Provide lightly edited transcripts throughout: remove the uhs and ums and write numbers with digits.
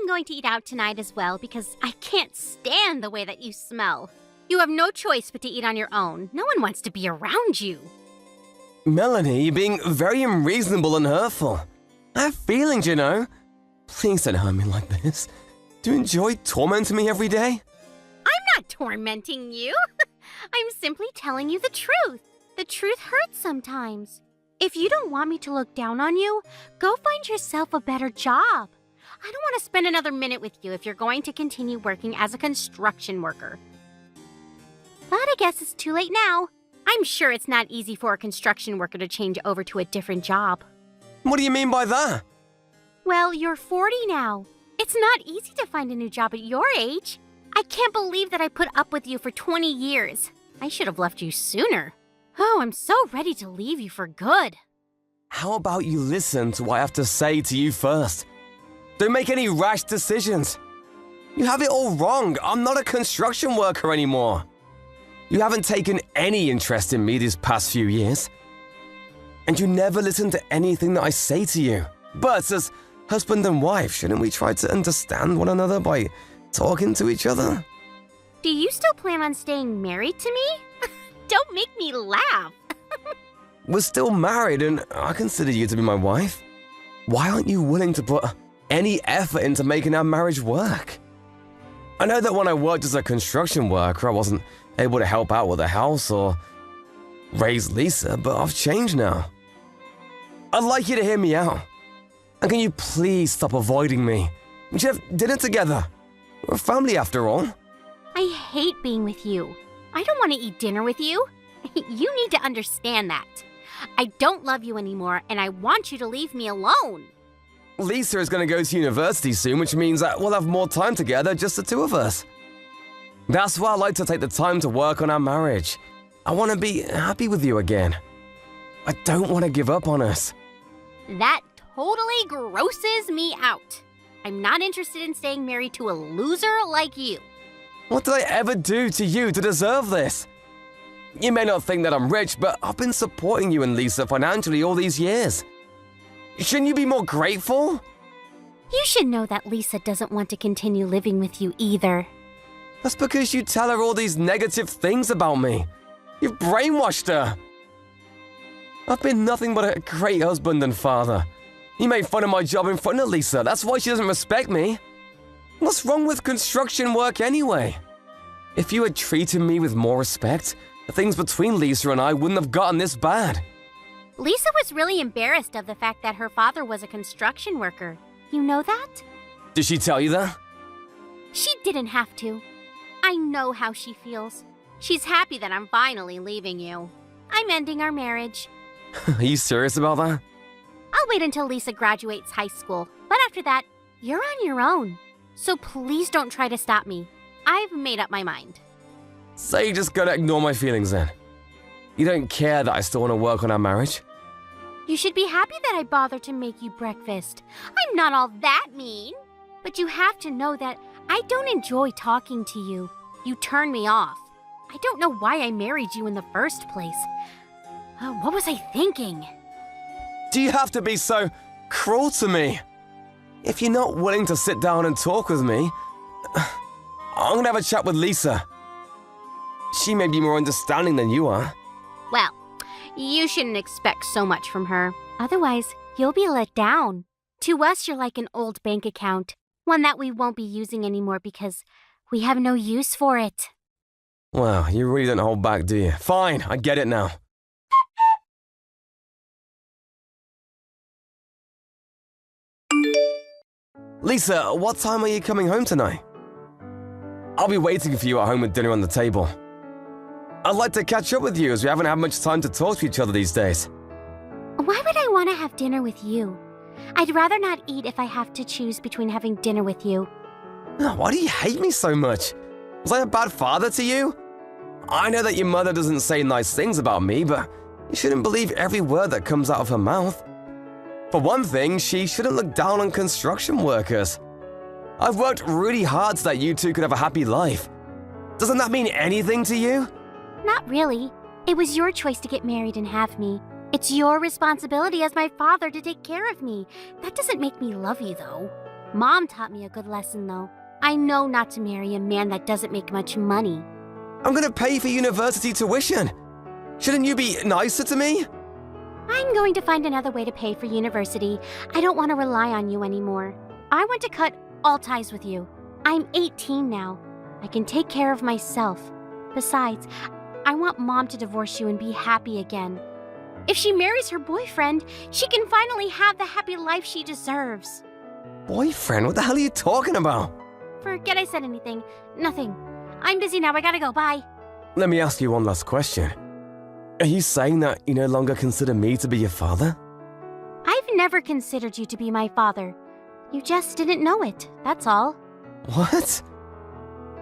I'm going to eat out tonight as well because I can't stand the way that you smell. You have no choice but to eat on your own. No one wants to be around you. Melanie, you're being very unreasonable and hurtful. I have feelings, you know. Please don't hurt me like this. Do you enjoy tormenting me every day? I'm not tormenting you. I'm simply telling you the truth. The truth hurts sometimes. If you don't want me to look down on you, go find yourself a better job. I don't want to spend another minute with you if you're going to continue working as a construction worker. But I guess it's too late now. I'm sure it's not easy for a construction worker to change over to a different job. What do you mean by that? Well, you're 40 now. It's not easy to find a new job at your age. I can't believe that I put up with you for 20 years. I should have left you sooner. Oh, I'm so ready to leave you for good. How about you listen to what I have to say to you first? Don't make any rash decisions. You have it all wrong. I'm not a construction worker anymore. You haven't taken any interest in me these past few years. And you never listen to anything that I say to you. But as husband and wife, shouldn't we try to understand one another by talking to each other? Do you still plan on staying married to me? Don't make me laugh. We're still married and I consider you to be my wife. Why aren't you willing to put any effort into making our marriage work? I know that when I worked as a construction worker, I wasn't able to help out with the house or raise Lisa, but I've changed now. I'd like you to hear me out. And can you please stop avoiding me? We should have dinner together. We're a family after all. I hate being with you. I don't want to eat dinner with you. You need to understand that. I don't love you anymore, and I want you to leave me alone. Lisa is going to go to university soon, which means that we'll have more time together, just the two of us. That's why I like to take the time to work on our marriage. I want to be happy with you again. I don't want to give up on us. That totally grosses me out. I'm not interested in staying married to a loser like you. What did I ever do to you to deserve this? You may not think that I'm rich, but I've been supporting you and Lisa financially all these years. Shouldn't you be more grateful? You should know that Lisa doesn't want to continue living with you either. That's because you tell her all these negative things about me. You've brainwashed her. I've been nothing but a great husband and father. You made fun of my job in front of Lisa. That's why she doesn't respect me. What's wrong with construction work anyway? If you had treated me with more respect, the things between Lisa and I wouldn't have gotten this bad. Lisa was really embarrassed of the fact that her father was a construction worker. You know that? Did she tell you that? She didn't have to. I know how she feels. She's happy that I'm finally leaving you. I'm ending our marriage. Are you serious about that? I'll wait until Lisa graduates high school, but after that, you're on your own. So please don't try to stop me. I've made up my mind. So you're just gonna ignore my feelings then? You don't care that I still want to work on our marriage? You should be happy that I bothered to make you breakfast. I'm not all that mean. But you have to know that I don't enjoy talking to you. You turn me off. I don't know why I married you in the first place. What was I thinking? Do you have to be so cruel to me? If you're not willing to sit down and talk with me, I'm gonna have a chat with Lisa. She may be more understanding than you are. Well, you shouldn't expect so much from her. Otherwise, you'll be let down. To us, you're like an old bank account, one that we won't be using anymore because we have no use for it. Wow, you really don't hold back, do you? Fine, I get it now. Lisa, what time are you coming home tonight? I'll be waiting for you at home with dinner on the table. I'd like to catch up with you as we haven't had much time to talk to each other these days. Why would I want to have dinner with you? I'd rather not eat if I have to choose between having dinner with you. Why do you hate me so much? Was I a bad father to you? I know that your mother doesn't say nice things about me, but you shouldn't believe every word that comes out of her mouth. For one thing, she shouldn't look down on construction workers. I've worked really hard so that you two could have a happy life. Doesn't that mean anything to you? Not really. It was your choice to get married and have me. It's your responsibility as my father to take care of me. That doesn't make me love you, though. Mom taught me a good lesson, though. I know not to marry a man that doesn't make much money. I'm gonna pay for university tuition. Shouldn't you be nicer to me? I'm going to find another way to pay for university. I don't want to rely on you anymore. I want to cut all ties with you. I'm 18 now. I can take care of myself. Besides, I want Mom to divorce you and be happy again. If she marries her boyfriend, she can finally have the happy life she deserves. Boyfriend? What the hell are you talking about? Forget I said anything. Nothing. I'm busy now. I gotta go. Bye. Let me ask you one last question. Are you saying that you no longer consider me to be your father? I've never considered you to be my father. You just didn't know it, that's all. What?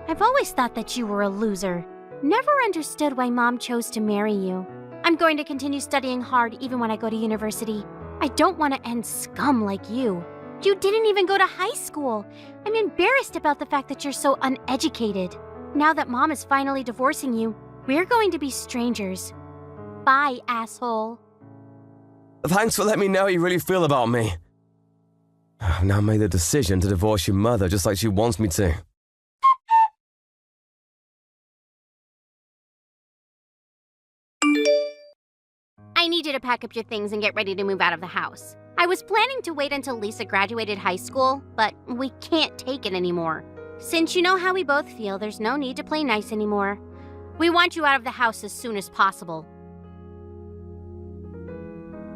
I've always thought that you were a loser. Never understood why Mom chose to marry you. I'm going to continue studying hard even when I go to university. I don't want to end scum like you. You didn't even go to high school. I'm embarrassed about the fact that you're so uneducated. Now that Mom is finally divorcing you, we're going to be strangers. Bye, asshole. Thanks for letting me know how you really feel about me. I've now made the decision to divorce your mother just like she wants me to. I need you to pack up your things and get ready to move out of the house. I was planning to wait until Lisa graduated high school, but we can't take it anymore. Since you know how we both feel, there's no need to play nice anymore. We want you out of the house as soon as possible.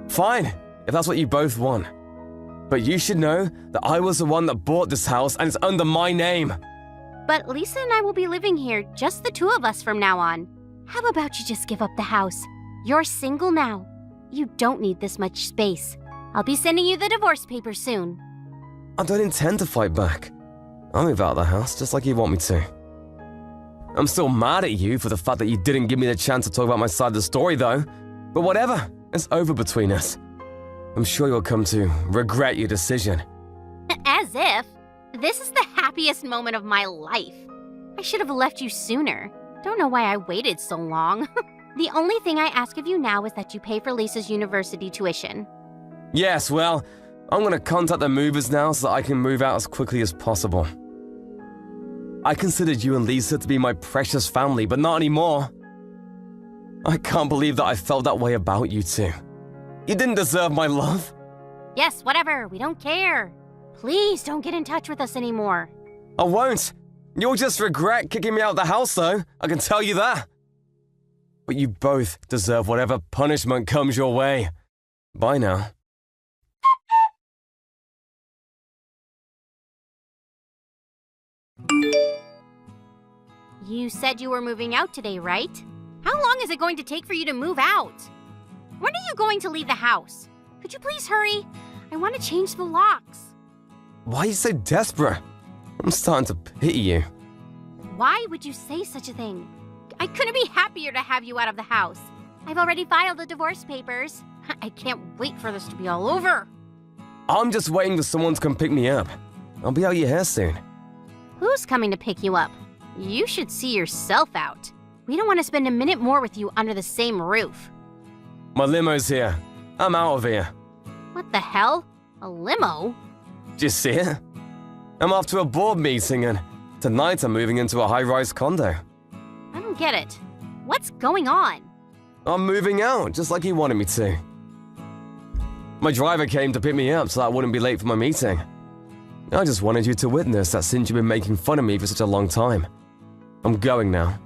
Fine, if that's what you both want. But you should know that I was the one that bought this house and it's under my name. But Lisa and I will be living here, just the two of us from now on. How about you just give up the house? You're single now. You don't need this much space. I'll be sending you the divorce papers soon. I don't intend to fight back. I'll move out of the house just like you want me to. I'm still mad at you for the fact that you didn't give me the chance to talk about my side of the story though. But whatever, it's over between us. I'm sure you'll come to regret your decision. As if. This is the happiest moment of my life. I should have left you sooner. Don't know why I waited so long. The only thing I ask of you now is that you pay for Lisa's university tuition. Yes, well, I'm gonna contact the movers now so that I can move out as quickly as possible. I considered you and Lisa to be my precious family, but not anymore. I can't believe that I felt that way about you two. You didn't deserve my love. Yes, whatever. We don't care. Please don't get in touch with us anymore. I won't. You'll just regret kicking me out of the house, though. I can tell you that. But you both deserve whatever punishment comes your way. Bye now. You said you were moving out today, right? How long is it going to take for you to move out? When are you going to leave the house? Could you please hurry? I want to change the locks. Why are you so desperate? I'm starting to pity you. Why would you say such a thing? I couldn't be happier to have you out of the house. I've already filed the divorce papers. I can't wait for this to be all over. I'm just waiting for someone to come pick me up. I'll be out your hair soon. Who's coming to pick you up? You should see yourself out. We don't want to spend a minute more with you under the same roof. My limo's here. I'm out of here. What the hell? A limo? Did you see it? I'm off to a board meeting and tonight I'm moving into a high-rise condo. I don't get it. What's going on? I'm moving out, just like he wanted me to. My driver came to pick me up so that I wouldn't be late for my meeting. I just wanted you to witness that since you've been making fun of me for such a long time. I'm going now.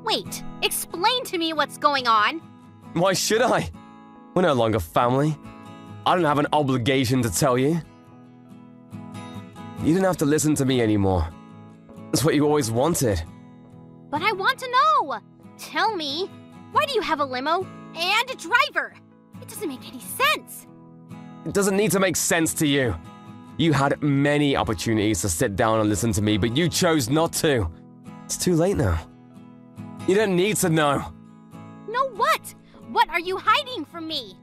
Wait, explain to me what's going on. Why should I? We're no longer family. I don't have an obligation to tell you. You didn't have to listen to me anymore. That's what you always wanted. But I want to know. Tell me, why do you have a limo and a driver? It doesn't make any sense. It doesn't need to make sense to you. You had many opportunities to sit down and listen to me, but you chose not to. It's too late now. You don't need to know. Know what? What are you hiding from me?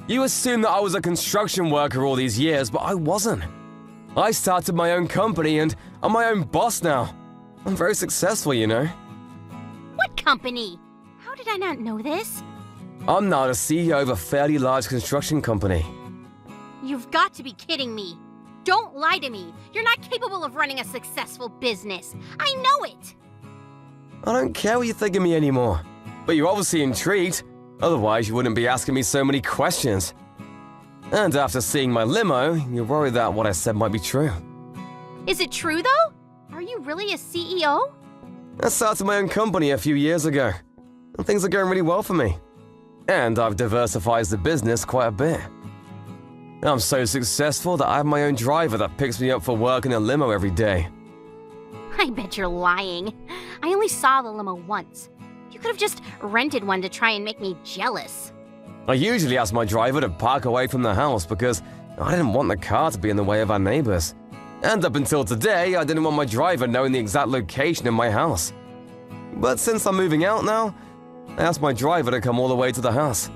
You assumed that I was a construction worker all these years, but I wasn't. I started my own company and I'm my own boss now. I'm very successful, you know. What company? How did I not know this? I'm now the CEO of a fairly large construction company. You've got to be kidding me. Don't lie to me. You're not capable of running a successful business. I know it. I don't care what you think of me anymore. But you're obviously intrigued. Otherwise, you wouldn't be asking me so many questions. And after seeing my limo, you're worried that what I said might be true. Is it true, though? Are you really a CEO? I started my own company a few years ago, and things are going really well for me. And I've diversified the business quite a bit. I'm so successful that I have my own driver that picks me up for work in a limo every day. I bet you're lying. I only saw the limo once. You could have just rented one to try and make me jealous. I usually ask my driver to park away from the house because I didn't want the car to be in the way of our neighbors. And up until today, I didn't want my driver knowing the exact location of my house. But since I'm moving out now, I asked my driver to come all the way to the house.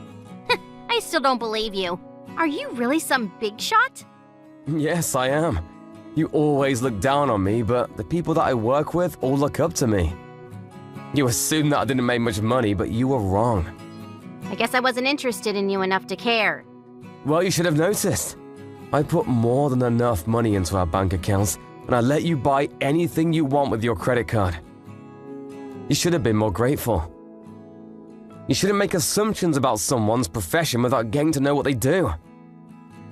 I still don't believe you. Are you really some big shot? Yes, I am. You always look down on me, but the people that I work with all look up to me. You assumed that I didn't make much money, but you were wrong. I guess I wasn't interested in you enough to care. Well, you should have noticed. I put more than enough money into our bank accounts, and I let you buy anything you want with your credit card. You should have been more grateful. You shouldn't make assumptions about someone's profession without getting to know what they do.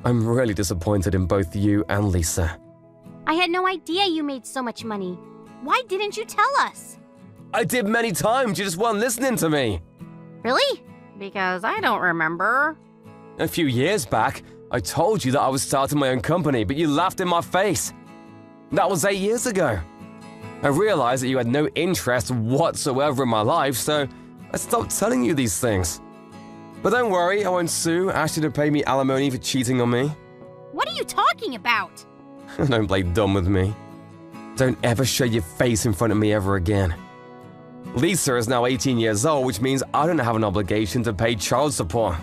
I'm really disappointed in both you and Lisa. I had no idea you made so much money. Why didn't you tell us? I did many times, you just weren't listening to me. Really? Because I don't remember. A few years back, I told you that I was starting my own company, but you laughed in my face. That was 8 years ago. I realized that you had no interest whatsoever in my life, so I stopped telling you these things. But don't worry, I won't sue, ask you to pay me alimony for cheating on me. What are you talking about? Don't play dumb with me. Don't ever show your face in front of me ever again. Lisa is now 18 years old, which means I don't have an obligation to pay child support.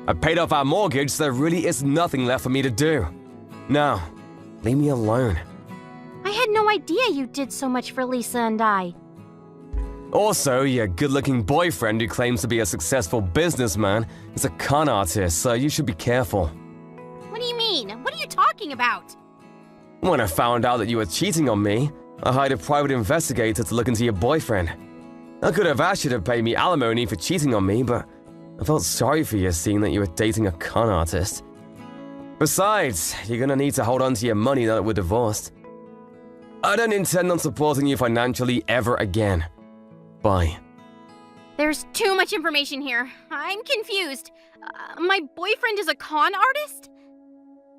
I paid off our mortgage, so there really is nothing left for me to do. Now, leave me alone. I had no idea you did so much for Lisa and I. Also, your good-looking boyfriend who claims to be a successful businessman is a con artist, so you should be careful. What do you mean? What are you talking about? When I found out that you were cheating on me, I hired a private investigator to look into your boyfriend. I could have asked you to pay me alimony for cheating on me, but I felt sorry for you seeing that you were dating a con artist. Besides, you're gonna need to hold on to your money now that we're divorced. I don't intend on supporting you financially ever again. Bye. There's too much information here. I'm confused. My boyfriend is a con artist?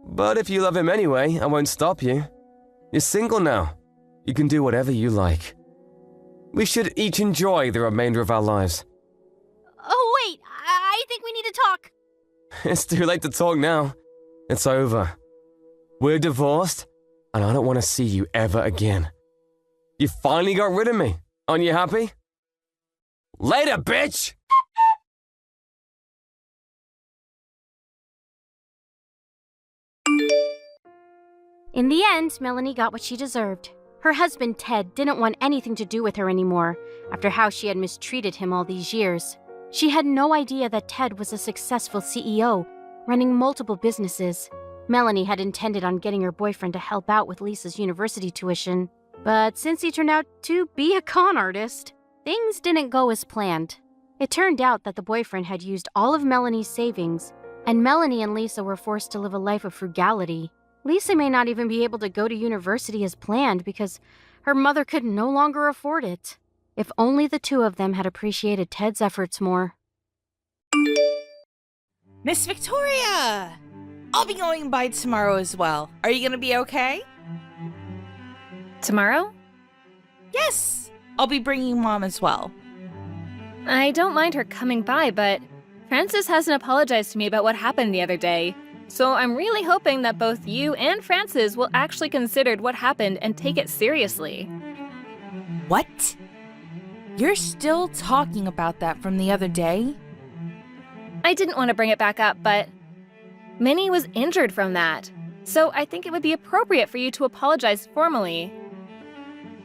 But if you love him anyway, I won't stop you. You're single now. You can do whatever you like. We should each enjoy the remainder of our lives. Oh, wait. I think we need to talk. It's too late to talk now. It's over. We're divorced, and I don't want to see you ever again. You finally got rid of me. Aren't you happy? Later, bitch! In the end, Melanie got what she deserved. Her husband, Ted, didn't want anything to do with her anymore after how she had mistreated him all these years. She had no idea that Ted was a successful CEO, running multiple businesses. Melanie had intended on getting her boyfriend to help out with Lisa's university tuition. But since he turned out to be a con artist, things didn't go as planned. It turned out that the boyfriend had used all of Melanie's savings, and Melanie and Lisa were forced to live a life of frugality. Lisa may not even be able to go to university as planned because her mother could no longer afford it. If only the two of them had appreciated Ted's efforts more. Miss Victoria! I'll be going by tomorrow as well. Are you gonna be okay? Tomorrow? Yes! I'll be bringing Mom as well. I don't mind her coming by, but Francis hasn't apologized to me about what happened the other day. So I'm really hoping that both you and Francis will actually consider what happened and take it seriously. What? You're still talking about that from the other day? I didn't want to bring it back up, but Minnie was injured from that. So I think it would be appropriate for you to apologize formally.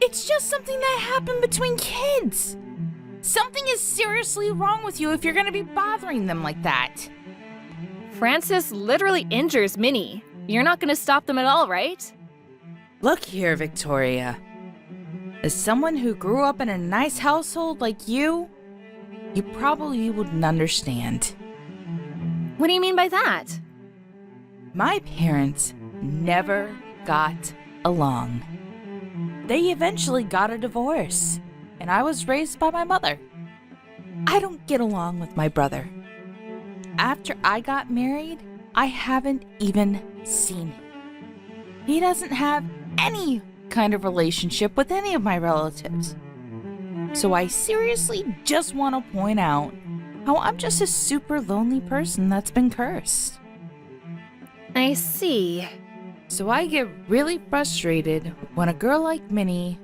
It's just something that happened between kids. Something is seriously wrong with you if you're gonna be bothering them like that. Francis literally injures Minnie. You're not gonna stop them at all, right? Look here, Victoria. As someone who grew up in a nice household like you probably wouldn't understand. What do you mean by that? My parents never got along. They eventually got a divorce, and I was raised by my mother. I don't get along with my brother. After I got married, I haven't even seen him. He doesn't have any kind of relationship with any of my relatives. So I seriously just want to point out how I'm just a super lonely person that's been cursed. I see. So I get really frustrated when a girl like Minnie,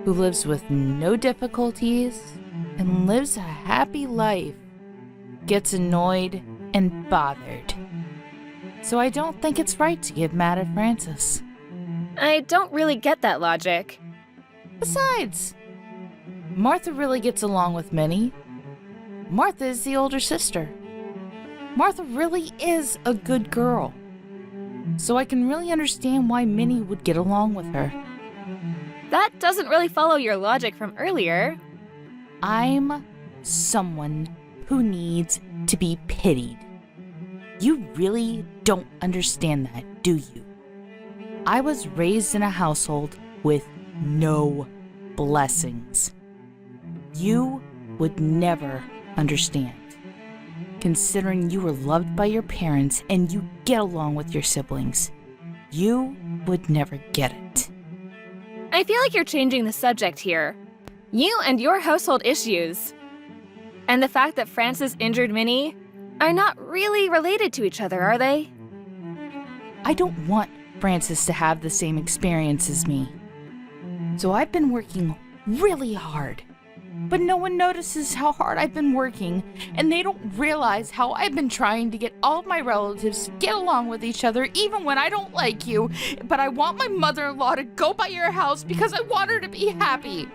who lives with no difficulties and lives a happy life, gets annoyed and bothered. So I don't think it's right to get mad at Francis. I don't really get that logic. Besides, Martha really gets along with Minnie. Martha is the older sister. Martha really is a good girl. So I can really understand why Minnie would get along with her. That doesn't really follow your logic from earlier. I'm someone who needs to be pitied. You really don't understand that, do you? I was raised in a household with no blessings. You would never understand. Considering you were loved by your parents and you get along with your siblings, you would never get it. I feel like you're changing the subject here. You and your household issues. And the fact that Francis injured Minnie are not really related to each other, are they? I don't want Francis to have the same experience as me. So I've been working really hard. But no one notices how hard I've been working, and they don't realize how I've been trying to get all of my relatives to get along with each other even when I don't like you, but I want my mother-in-law to go by your house because I want her to be happy.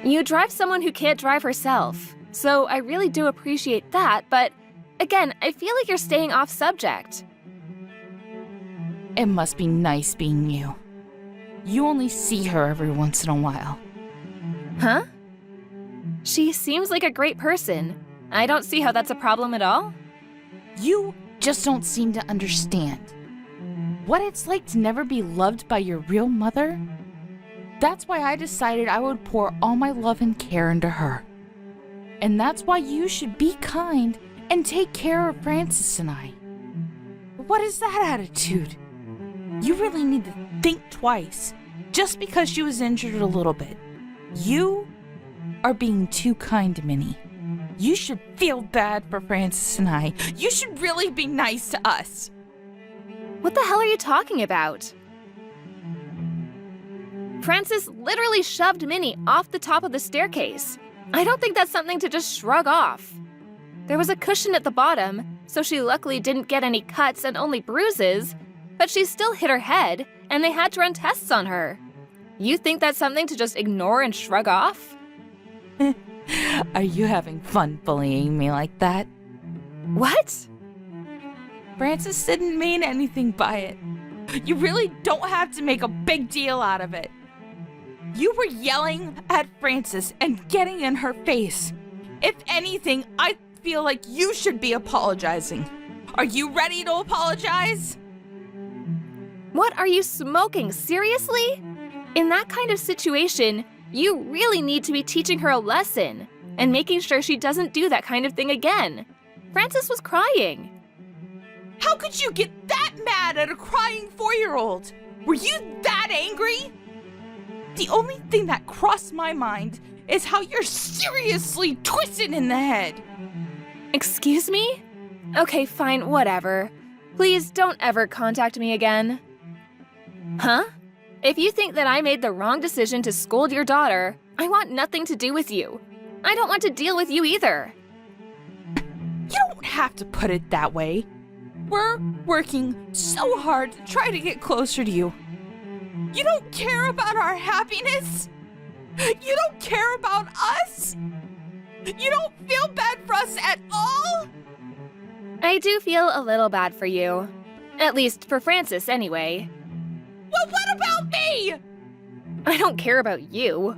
You drive someone who can't drive herself, so I really do appreciate that, but again, I feel like you're staying off subject. It must be nice being you. You only see her every once in a while. Huh? She seems like a great person. I don't see how that's a problem at all. You just don't seem to understand what it's like to never be loved by your real mother. That's why I decided I would pour all my love and care into her. And that's why you should be kind and take care of Francis and I. What is that attitude? You really need to think twice just because she was injured a little bit. You are being too kind to Minnie. You should feel bad for Francis and I. You should really be nice to us. What the hell are you talking about? Francis literally shoved Minnie off the top of the staircase. I don't think that's something to just shrug off. There was a cushion at the bottom, so she luckily didn't get any cuts and only bruises, but she still hit her head, and they had to run tests on her. You think that's something to just ignore and shrug off? Are you having fun bullying me like that? What? Francis didn't mean anything by it. You really don't have to make a big deal out of it. You were yelling at Francis and getting in her face. If anything, I feel like you should be apologizing. Are you ready to apologize? What are you smoking? Seriously? In that kind of situation, you really need to be teaching her a lesson and making sure she doesn't do that kind of thing again. Francis was crying. How could you get that mad at a crying 4-year-old? Were you that angry? The only thing that crossed my mind is how you're seriously twisted in the head. Excuse me? Okay, fine, whatever. Please don't ever contact me again. Huh? If you think that I made the wrong decision to scold your daughter, I want nothing to do with you. I don't want to deal with you either. You don't have to put it that way. We're working so hard to try to get closer to you. You don't care about our happiness? You don't care about us? You don't feel bad for us at all? I do feel a little bad for you. At least for Francis, anyway. Well, what about me? I don't care about you.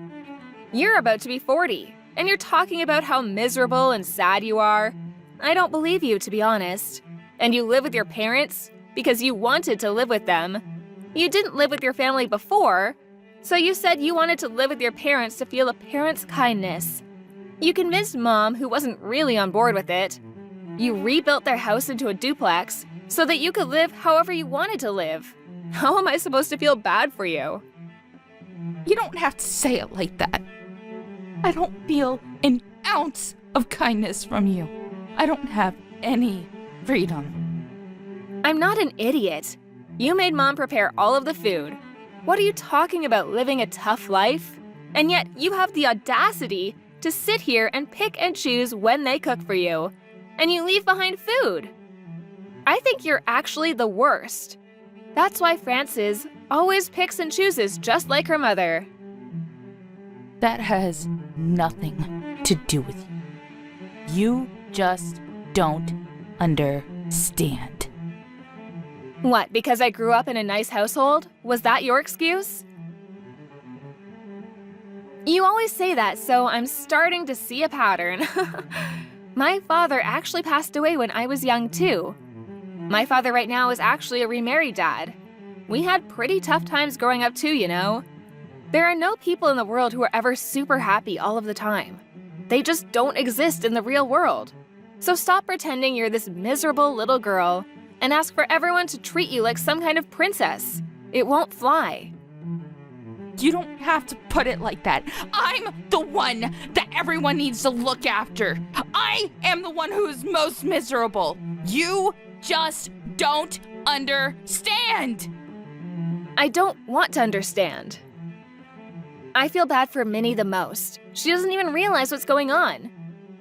You're about to be 40, and you're talking about how miserable and sad you are. I don't believe you, to be honest. And you live with your parents because you wanted to live with them. You didn't live with your family before, so you said you wanted to live with your parents to feel a parent's kindness. You convinced Mom, who wasn't really on board with it. You rebuilt their house into a duplex so that you could live however you wanted to live. How am I supposed to feel bad for you? You don't have to say it like that. I don't feel an ounce of kindness from you. I don't have any freedom. I'm not an idiot. You made Mom prepare all of the food. What are you talking about, living a tough life? And yet you have the audacity to sit here and pick and choose when they cook for you. And you leave behind food. I think you're actually the worst. That's why Frances always picks and chooses just like her mother. That has nothing to do with you. You just don't understand. What, because I grew up in a nice household? Was that your excuse? You always say that, so I'm starting to see a pattern. My father actually passed away when I was young, too. My father right now is actually a remarried dad. We had pretty tough times growing up, too, you know. There are no people in the world who are ever super happy all of the time. They just don't exist in the real world. So stop pretending you're this miserable little girl and ask for everyone to treat you like some kind of princess. It won't fly. You don't have to put it like that. I'm the one that everyone needs to look after. I am the one who is most miserable. You just don't understand. I don't want to understand. I feel bad for Minnie the most. She doesn't even realize what's going on.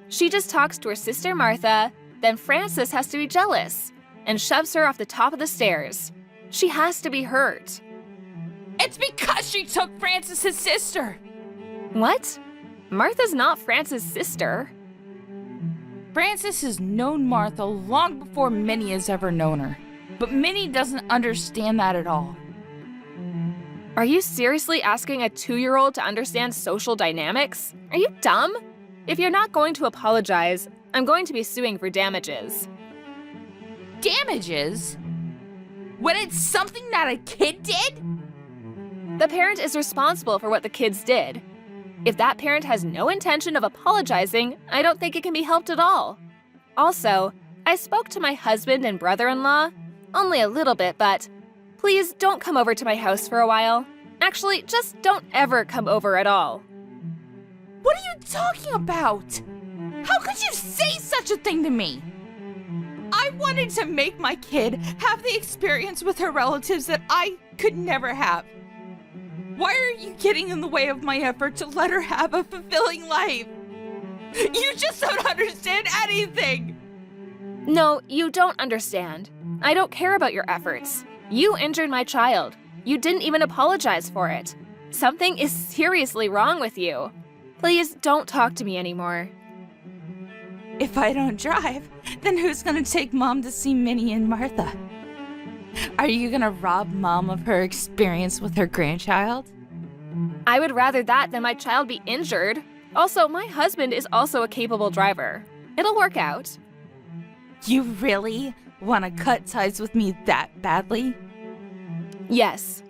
She just talks to her sister Martha, then Frances has to be jealous and shoves her off the top of the stairs. She has to be hurt. It's because she took Francis's sister. What? Martha's not Frances' sister. Frances has known Martha long before Minnie has ever known her. But Minnie doesn't understand that at all. Are you seriously asking a 2-year-old to understand social dynamics? Are you dumb? If you're not going to apologize, I'm going to be suing for damages. Damages? When it's something that a kid did? The parent is responsible for what the kids did. If that parent has no intention of apologizing, I don't think it can be helped at all. Also, I spoke to my husband and brother-in-law. Only a little bit, but please don't come over to my house for a while. Actually, just don't ever come over at all. What are you talking about? How could you say such a thing to me? I wanted to make my kid have the experience with her relatives that I could never have. Why are you getting in the way of my effort to let her have a fulfilling life? You just don't understand anything! No, you don't understand. I don't care about your efforts. You injured my child. You didn't even apologize for it. Something is seriously wrong with you. Please don't talk to me anymore. If I don't drive, then who's gonna take Mom to see Minnie and Martha? Are you gonna rob Mom of her experience with her grandchild? I would rather that than my child be injured. Also, my husband is also a capable driver. It'll work out. You really wanna cut ties with me that badly? Yes.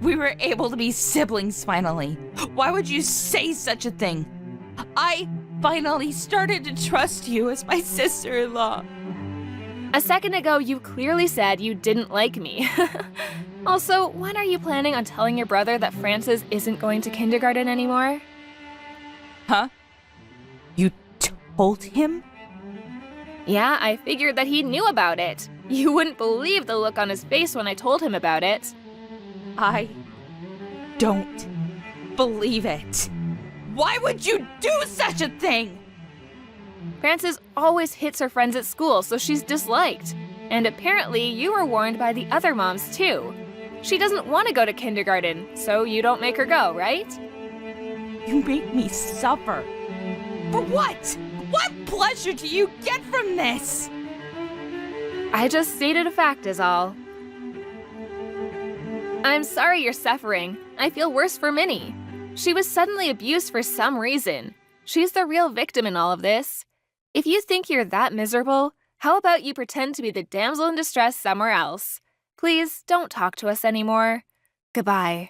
We were able to be siblings finally. Why would you say such a thing? I finally started to trust you as my sister-in-law. A second ago, you clearly said you didn't like me. Also, when are you planning on telling your brother that Frances isn't going to kindergarten anymore? Huh? You told him? Yeah, I figured that he knew about it. You wouldn't believe the look on his face when I told him about it. I don't believe it. Why would you do such a thing? Frances always hits her friends at school, so she's disliked. And apparently you were warned by the other moms too. She doesn't want to go to kindergarten, so you don't make her go, right? You make me suffer. For what? What pleasure do you get from this? I just stated a fact is all. I'm sorry you're suffering. I feel worse for Minnie. She was suddenly abused for some reason. She's the real victim in all of this. If you think you're that miserable, how about you pretend to be the damsel in distress somewhere else? Please don't talk to us anymore. Goodbye.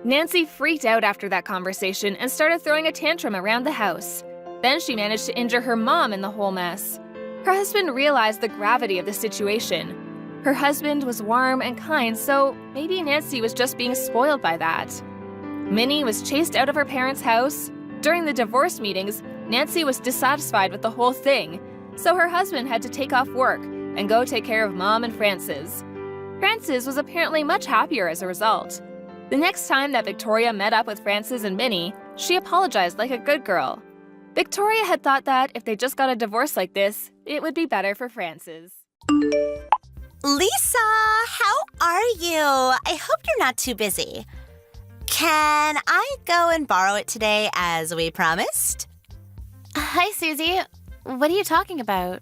Nancy freaked out after that conversation and started throwing a tantrum around the house. Then she managed to injure her mom in the whole mess. Her husband realized the gravity of the situation. Her husband was warm and kind, so maybe Nancy was just being spoiled by that. Minnie was chased out of her parents' house. During the divorce meetings, Nancy was dissatisfied with the whole thing, so her husband had to take off work and go take care of Mom and Frances. Frances was apparently much happier as a result. The next time that Victoria met up with Frances and Minnie, she apologized like a good girl. Victoria had thought that if they just got a divorce like this, it would be better for Frances. Lisa, how are you? I hope you're not too busy. Can I go and borrow it today as we promised? Hi, Susie. What are you talking about?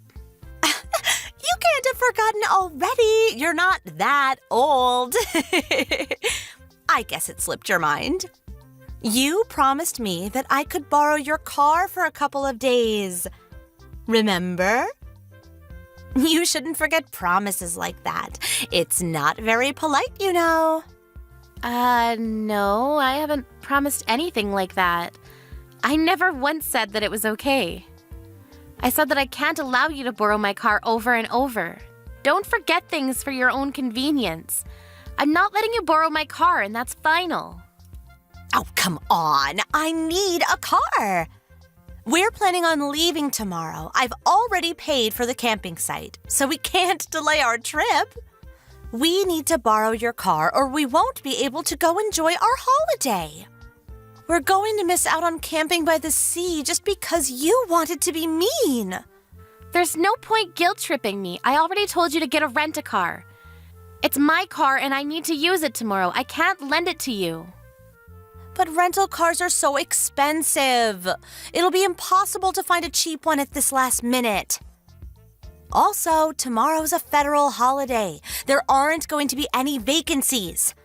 You can't have forgotten already. You're not that old. I guess it slipped your mind. You promised me that I could borrow your car for a couple of days. Remember? You shouldn't forget promises like that. It's not very polite, you know. No, I haven't promised anything like that. I never once said that it was okay. I said that I can't allow you to borrow my car over and over. Don't forget things for your own convenience. I'm not letting you borrow my car, and that's final. Oh, come on. I need a car. We're planning on leaving tomorrow. I've already paid for the camping site, so we can't delay our trip. We need to borrow your car or we won't be able to go enjoy our holiday. We're going to miss out on camping by the sea just because you wanted to be mean. There's no point guilt-tripping me. I already told you to get a rent-a-car. It's my car and I need to use it tomorrow. I can't lend it to you. But rental cars are so expensive. It'll be impossible to find a cheap one at this last minute. Also, tomorrow's a federal holiday. There aren't going to be any vacancies.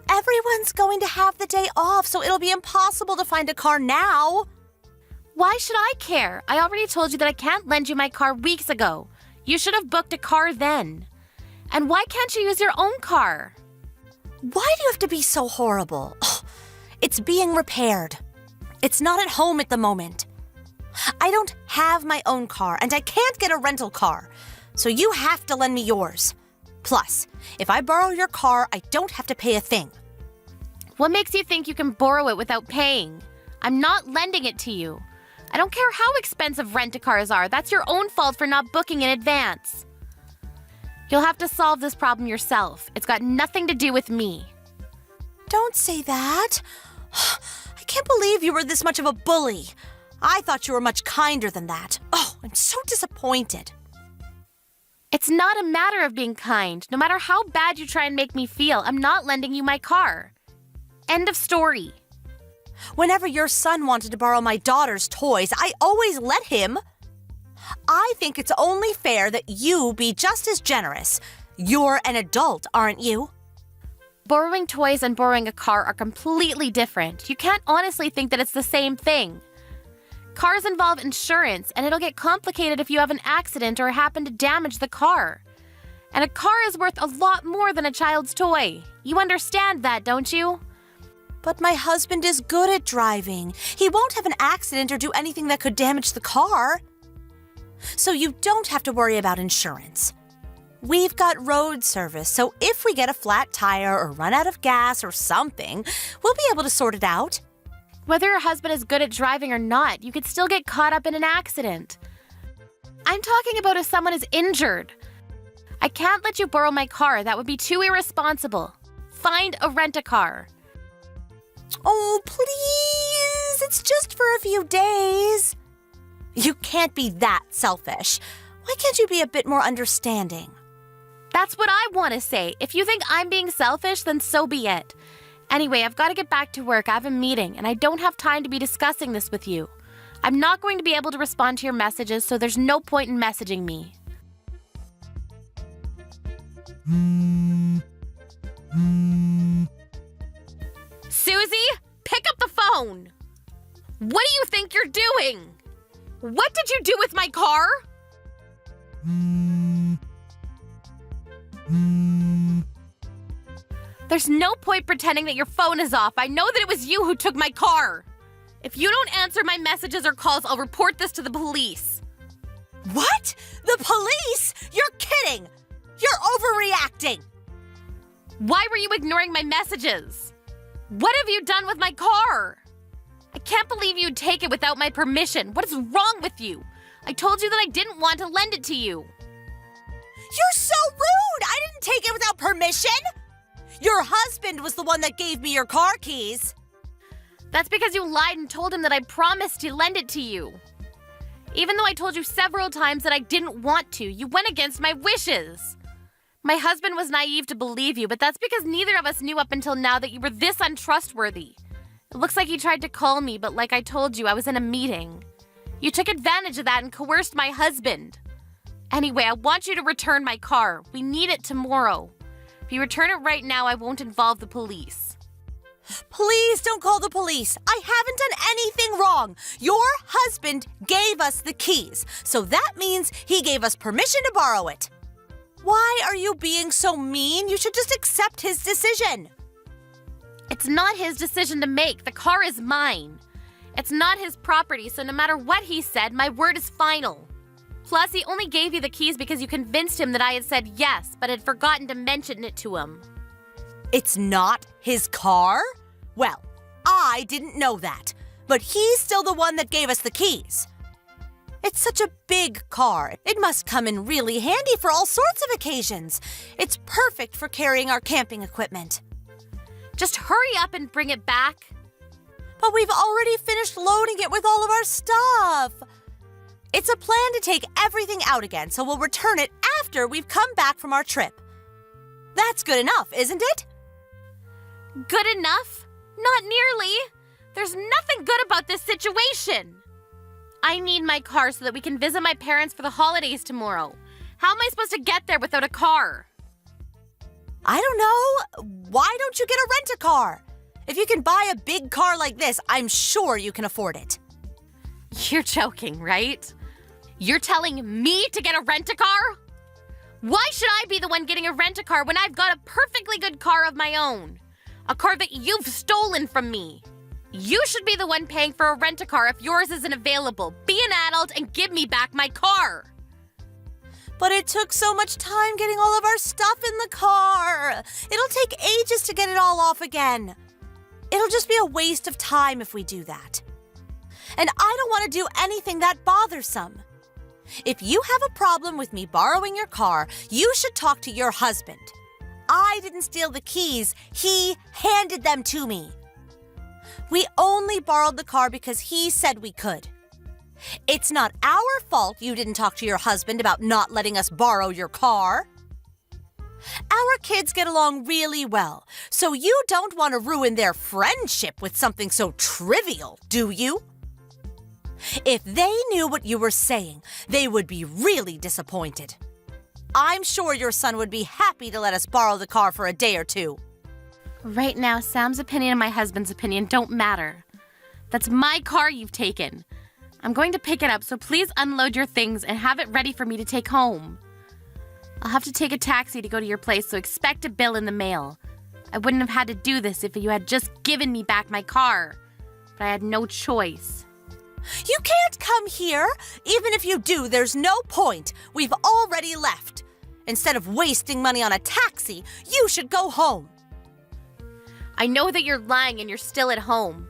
Everyone's going to have the day off, so it'll be impossible to find a car now. Why should I care? I already told you that I can't lend you my car weeks ago. You should have booked a car then. And why can't you use your own car? Why do you have to be so horrible? It's being repaired. It's not at home at the moment. I don't have my own car, and I can't get a rental car, so you have to lend me yours. Plus, if I borrow your car, I don't have to pay a thing. What makes you think you can borrow it without paying? I'm not lending it to you. I don't care how expensive rent-a-cars are. That's your own fault for not booking in advance. You'll have to solve this problem yourself. It's got nothing to do with me. Don't say that. I can't believe you were this much of a bully. I thought you were much kinder than that. Oh, I'm so disappointed. It's not a matter of being kind. No matter how bad you try and make me feel, I'm not lending you my car. End of story. Whenever your son wanted to borrow my daughter's toys, I always let him. I think it's only fair that you be just as generous. You're an adult, aren't you? Borrowing toys and borrowing a car are completely different. You can't honestly think that it's the same thing. Cars involve insurance, and it'll get complicated if you have an accident or happen to damage the car. And a car is worth a lot more than a child's toy. You understand that, don't you? But my husband is good at driving. He won't have an accident or do anything that could damage the car. So you don't have to worry about insurance. We've got road service, so if we get a flat tire or run out of gas or something, we'll be able to sort it out. Whether your husband is good at driving or not, you could still get caught up in an accident. I'm talking about if someone is injured. I can't let you borrow my car. That would be too irresponsible. Find a rent-a-car. Oh, please! It's just for a few days. You can't be that selfish. Why can't you be a bit more understanding? That's what I want to say. If you think I'm being selfish, then so be it. Anyway, I've got to get back to work. I have a meeting, and I don't have time to be discussing this with you. I'm not going to be able to respond to your messages, so there's no point in messaging me. Susie, pick up the phone! What do you think you're doing? What did you do with my car? There's no point pretending that your phone is off. I know that it was you who took my car. If you don't answer my messages or calls, I'll report this to the police. What? The police? You're kidding! You're overreacting! Why were you ignoring my messages? What have you done with my car? I can't believe you'd take it without my permission. What is wrong with you? I told you that I didn't want to lend it to you. You're so rude! I didn't take it without permission! Your husband was the one that gave me your car keys. That's because you lied and told him that I promised to lend it to you. Even though I told you several times that I didn't want to, you went against my wishes. My husband was naive to believe you, but that's because neither of us knew up until now that you were this untrustworthy. It looks like he tried to call me, but like I told you, I was in a meeting. You took advantage of that and coerced my husband. Anyway, I want you to return my car. We need it tomorrow. If you return it right now, I won't involve the police. Please don't call the police. I haven't done anything wrong. Your husband gave us the keys, so that means he gave us permission to borrow it. Why are you being so mean? You should just accept his decision. It's not his decision to make. The car is mine. It's not his property, so no matter what he said, my word is final. Plus, he only gave you the keys because you convinced him that I had said yes, but had forgotten to mention it to him. It's not his car? Well, I didn't know that, but he's still the one that gave us the keys. It's such a big car. It must come in really handy for all sorts of occasions. It's perfect for carrying our camping equipment. Just hurry up and bring it back. But we've already finished loading it with all of our stuff. It's a plan to take everything out again, so we'll return it after we've come back from our trip. That's good enough, isn't it? Good enough? Not nearly. There's nothing good about this situation. I need my car so that we can visit my parents for the holidays tomorrow. How am I supposed to get there without a car? I don't know. Why don't you get a rent-a-car? If you can buy a big car like this, I'm sure you can afford it. You're joking, right? You're telling me to get a rent-a-car? Why should I be the one getting a rent-a-car when I've got a perfectly good car of my own? A car that you've stolen from me. You should be the one paying for a rent-a-car if yours isn't available. Be an adult and give me back my car. But it took so much time getting all of our stuff in the car. It'll take ages to get it all off again. It'll just be a waste of time if we do that. And I don't want to do anything that bothersome. If you have a problem with me borrowing your car, you should talk to your husband. I didn't steal the keys. He handed them to me. We only borrowed the car because he said we could. It's not our fault you didn't talk to your husband about not letting us borrow your car. Our kids get along really well, so you don't want to ruin their friendship with something so trivial, do you? If they knew what you were saying, they would be really disappointed. I'm sure your son would be happy to let us borrow the car for a day or two. Right now, Sam's opinion and my husband's opinion don't matter. That's my car you've taken. I'm going to pick it up, so please unload your things and have it ready for me to take home. I'll have to take a taxi to go to your place, so expect a bill in the mail. I wouldn't have had to do this if you had just given me back my car, but I had no choice. You can't come here. Even if you do, there's no point. We've already left. Instead of wasting money on a taxi, you should go home. I know that you're lying and you're still at home.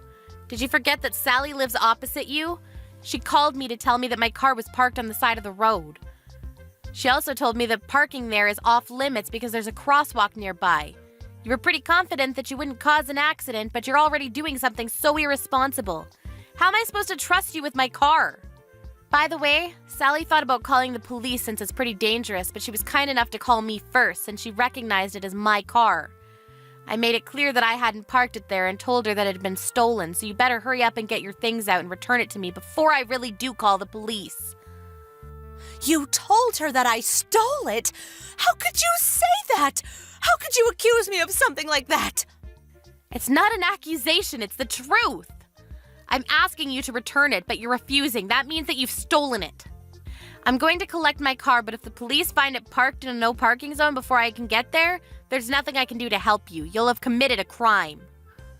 Did you forget that Sally lives opposite you? She called me to tell me that my car was parked on the side of the road. She also told me that parking there is off limits because there's a crosswalk nearby. You were pretty confident that you wouldn't cause an accident, but you're already doing something so irresponsible. How am I supposed to trust you with my car? By the way, Sally thought about calling the police since it's pretty dangerous, but she was kind enough to call me first since she recognized it as my car. I made it clear that I hadn't parked it there and told her that it had been stolen, so you better hurry up and get your things out and return it to me before I really do call the police. You told her that I stole it? How could you say that? How could you accuse me of something like that? It's not an accusation, it's the truth. I'm asking you to return it, but you're refusing. That means that you've stolen it. I'm going to collect my car, but if the police find it parked in a no parking zone before I can get there, there's nothing I can do to help you. You'll have committed a crime.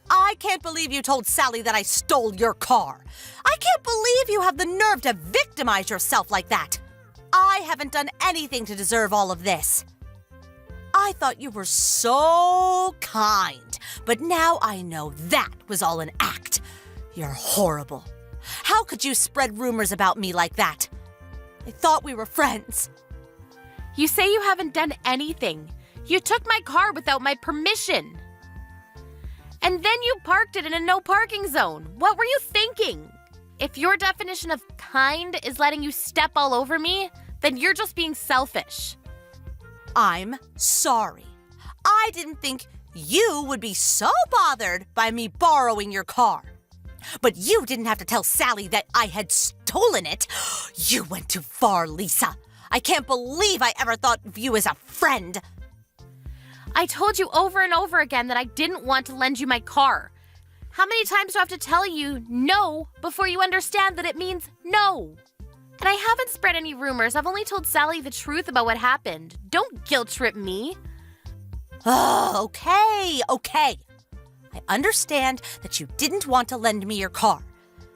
I can't believe you told Sally that I stole your car. I can't believe you have the nerve to victimize yourself like that. I haven't done anything to deserve all of this. I thought you were so kind, but now I know that was all an act. You're horrible. How could you spread rumors about me like that? I thought we were friends. You say you haven't done anything. You took my car without my permission. And then you parked it in a no parking zone. What were you thinking? If your definition of kind is letting you step all over me, then you're just being selfish. I'm sorry. I didn't think you would be so bothered by me borrowing your car. But you didn't have to tell Sally that I had stolen it. You went too far, Lisa. I can't believe I ever thought of you as a friend. I told you over and over again that I didn't want to lend you my car. How many times do I have to tell you no before you understand that it means no? And I haven't spread any rumors. I've only told Sally the truth about what happened. Don't guilt trip me. Oh, okay. I understand that you didn't want to lend me your car.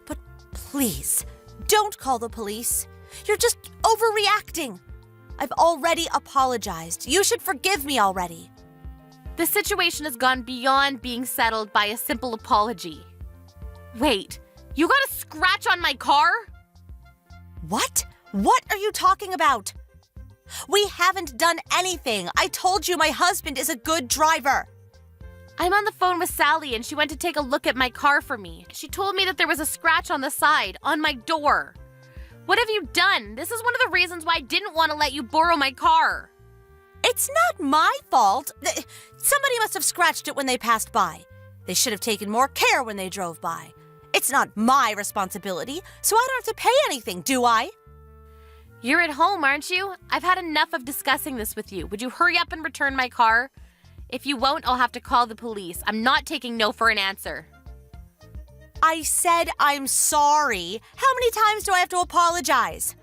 But please, don't call the police. You're just overreacting. I've already apologized. You should forgive me already. The situation has gone beyond being settled by a simple apology. Wait, you got a scratch on my car? What? What are you talking about? We haven't done anything. I told you my husband is a good driver. I'm on the phone with Sally and she went to take a look at my car for me. She told me that there was a scratch on the side, on my door. What have you done? This is one of the reasons why I didn't want to let you borrow my car. It's not my fault. Somebody must have scratched it when they passed by. They should have taken more care when they drove by. It's not my responsibility, so I don't have to pay anything, do I? You're at home, aren't you? I've had enough of discussing this with you. Would you hurry up and return my car? If you won't, I'll have to call the police. I'm not taking no for an answer. I said I'm sorry. How many times do I have to apologize?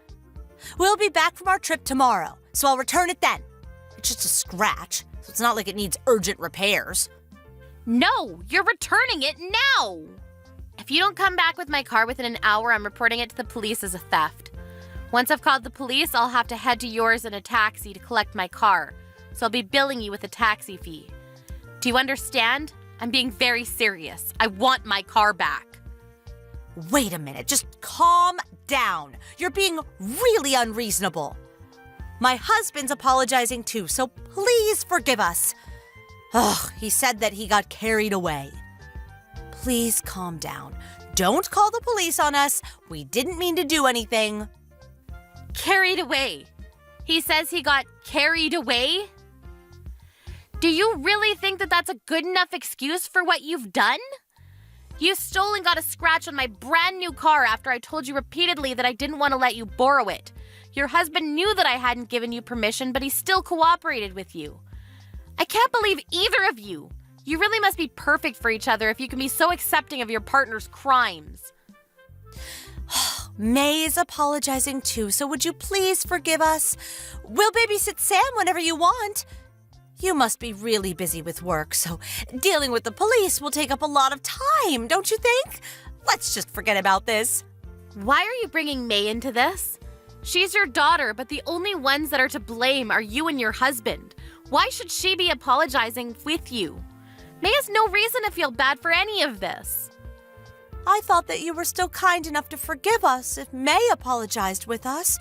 We'll be back from our trip tomorrow, so I'll return it then. It's just a scratch, so it's not like it needs urgent repairs. No, you're returning it now. If you don't come back with my car within an hour, I'm reporting it to the police as a theft. Once I've called the police, I'll have to head to yours in a taxi to collect my car. So I'll be billing you with a taxi fee. Do you understand? I'm being very serious. I want my car back. Wait a minute, just calm down. You're being really unreasonable. My husband's apologizing too, so please forgive us. Ugh, he said that he got carried away. Please calm down. Don't call the police on us. We didn't mean to do anything. Carried away. He says he got carried away? Do you really think that that's a good enough excuse for what you've done? You stole and got a scratch on my brand new car after I told you repeatedly that I didn't want to let you borrow it. Your husband knew that I hadn't given you permission, but he still cooperated with you. I can't believe either of you. You really must be perfect for each other if you can be so accepting of your partner's crimes. May is apologizing too, so would you please forgive us? We'll babysit Sam whenever you want. You must be really busy with work, so dealing with the police will take up a lot of time, don't you think? Let's just forget about this. Why are you bringing May into this? She's your daughter, but the only ones that are to blame are you and your husband. Why should she be apologizing with you? May has no reason to feel bad for any of this. I thought that you were still kind enough to forgive us if May apologized with us.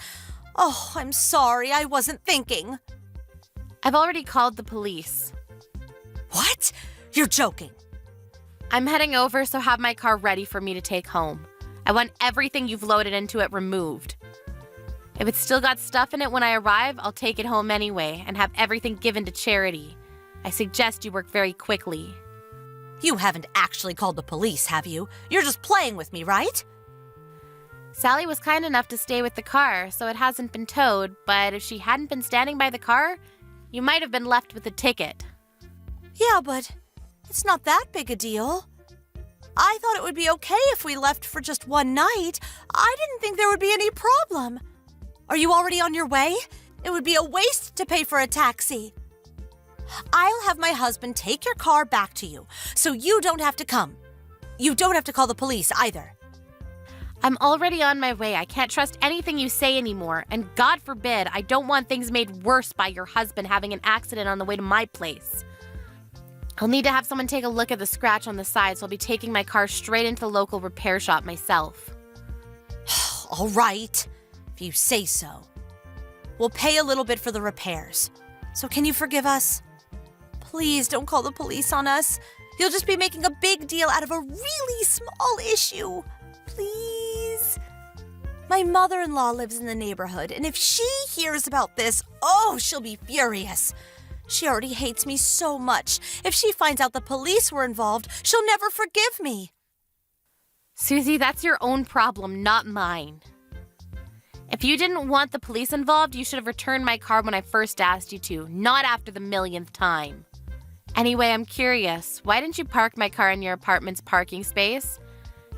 Oh, I'm sorry, I wasn't thinking. I've already called the police. What? You're joking. I'm heading over, so have my car ready for me to take home. I want everything you've loaded into it removed. If it's still got stuff in it when I arrive, I'll take it home anyway and have everything given to charity. I suggest you work very quickly. You haven't actually called the police, have you? You're just playing with me, right? Sally was kind enough to stay with the car, so it hasn't been towed, but if she hadn't been standing by the car, you might have been left with a ticket. Yeah, but it's not that big a deal. I thought it would be okay if we left for just one night. I didn't think there would be any problem. Are you already on your way? It would be a waste to pay for a taxi. I'll have my husband take your car back to you, so you don't have to come. You don't have to call the police either. I'm already on my way. I can't trust anything you say anymore, and God forbid, I don't want things made worse by your husband having an accident on the way to my place. I'll need to have someone take a look at the scratch on the side, so I'll be taking my car straight into the local repair shop myself. All right, if you say so. We'll pay a little bit for the repairs. So can you forgive us? Please don't call the police on us. You'll just be making a big deal out of a really small issue. Please. My mother-in-law lives in the neighborhood, and if she hears about this, she'll be furious. She already hates me so much. If she finds out the police were involved, she'll never forgive me. Susie, that's your own problem, not mine. If you didn't want the police involved, you should have returned my car when I first asked you to, not after the millionth time. Anyway, I'm curious. Why didn't you park my car in your apartment's parking space?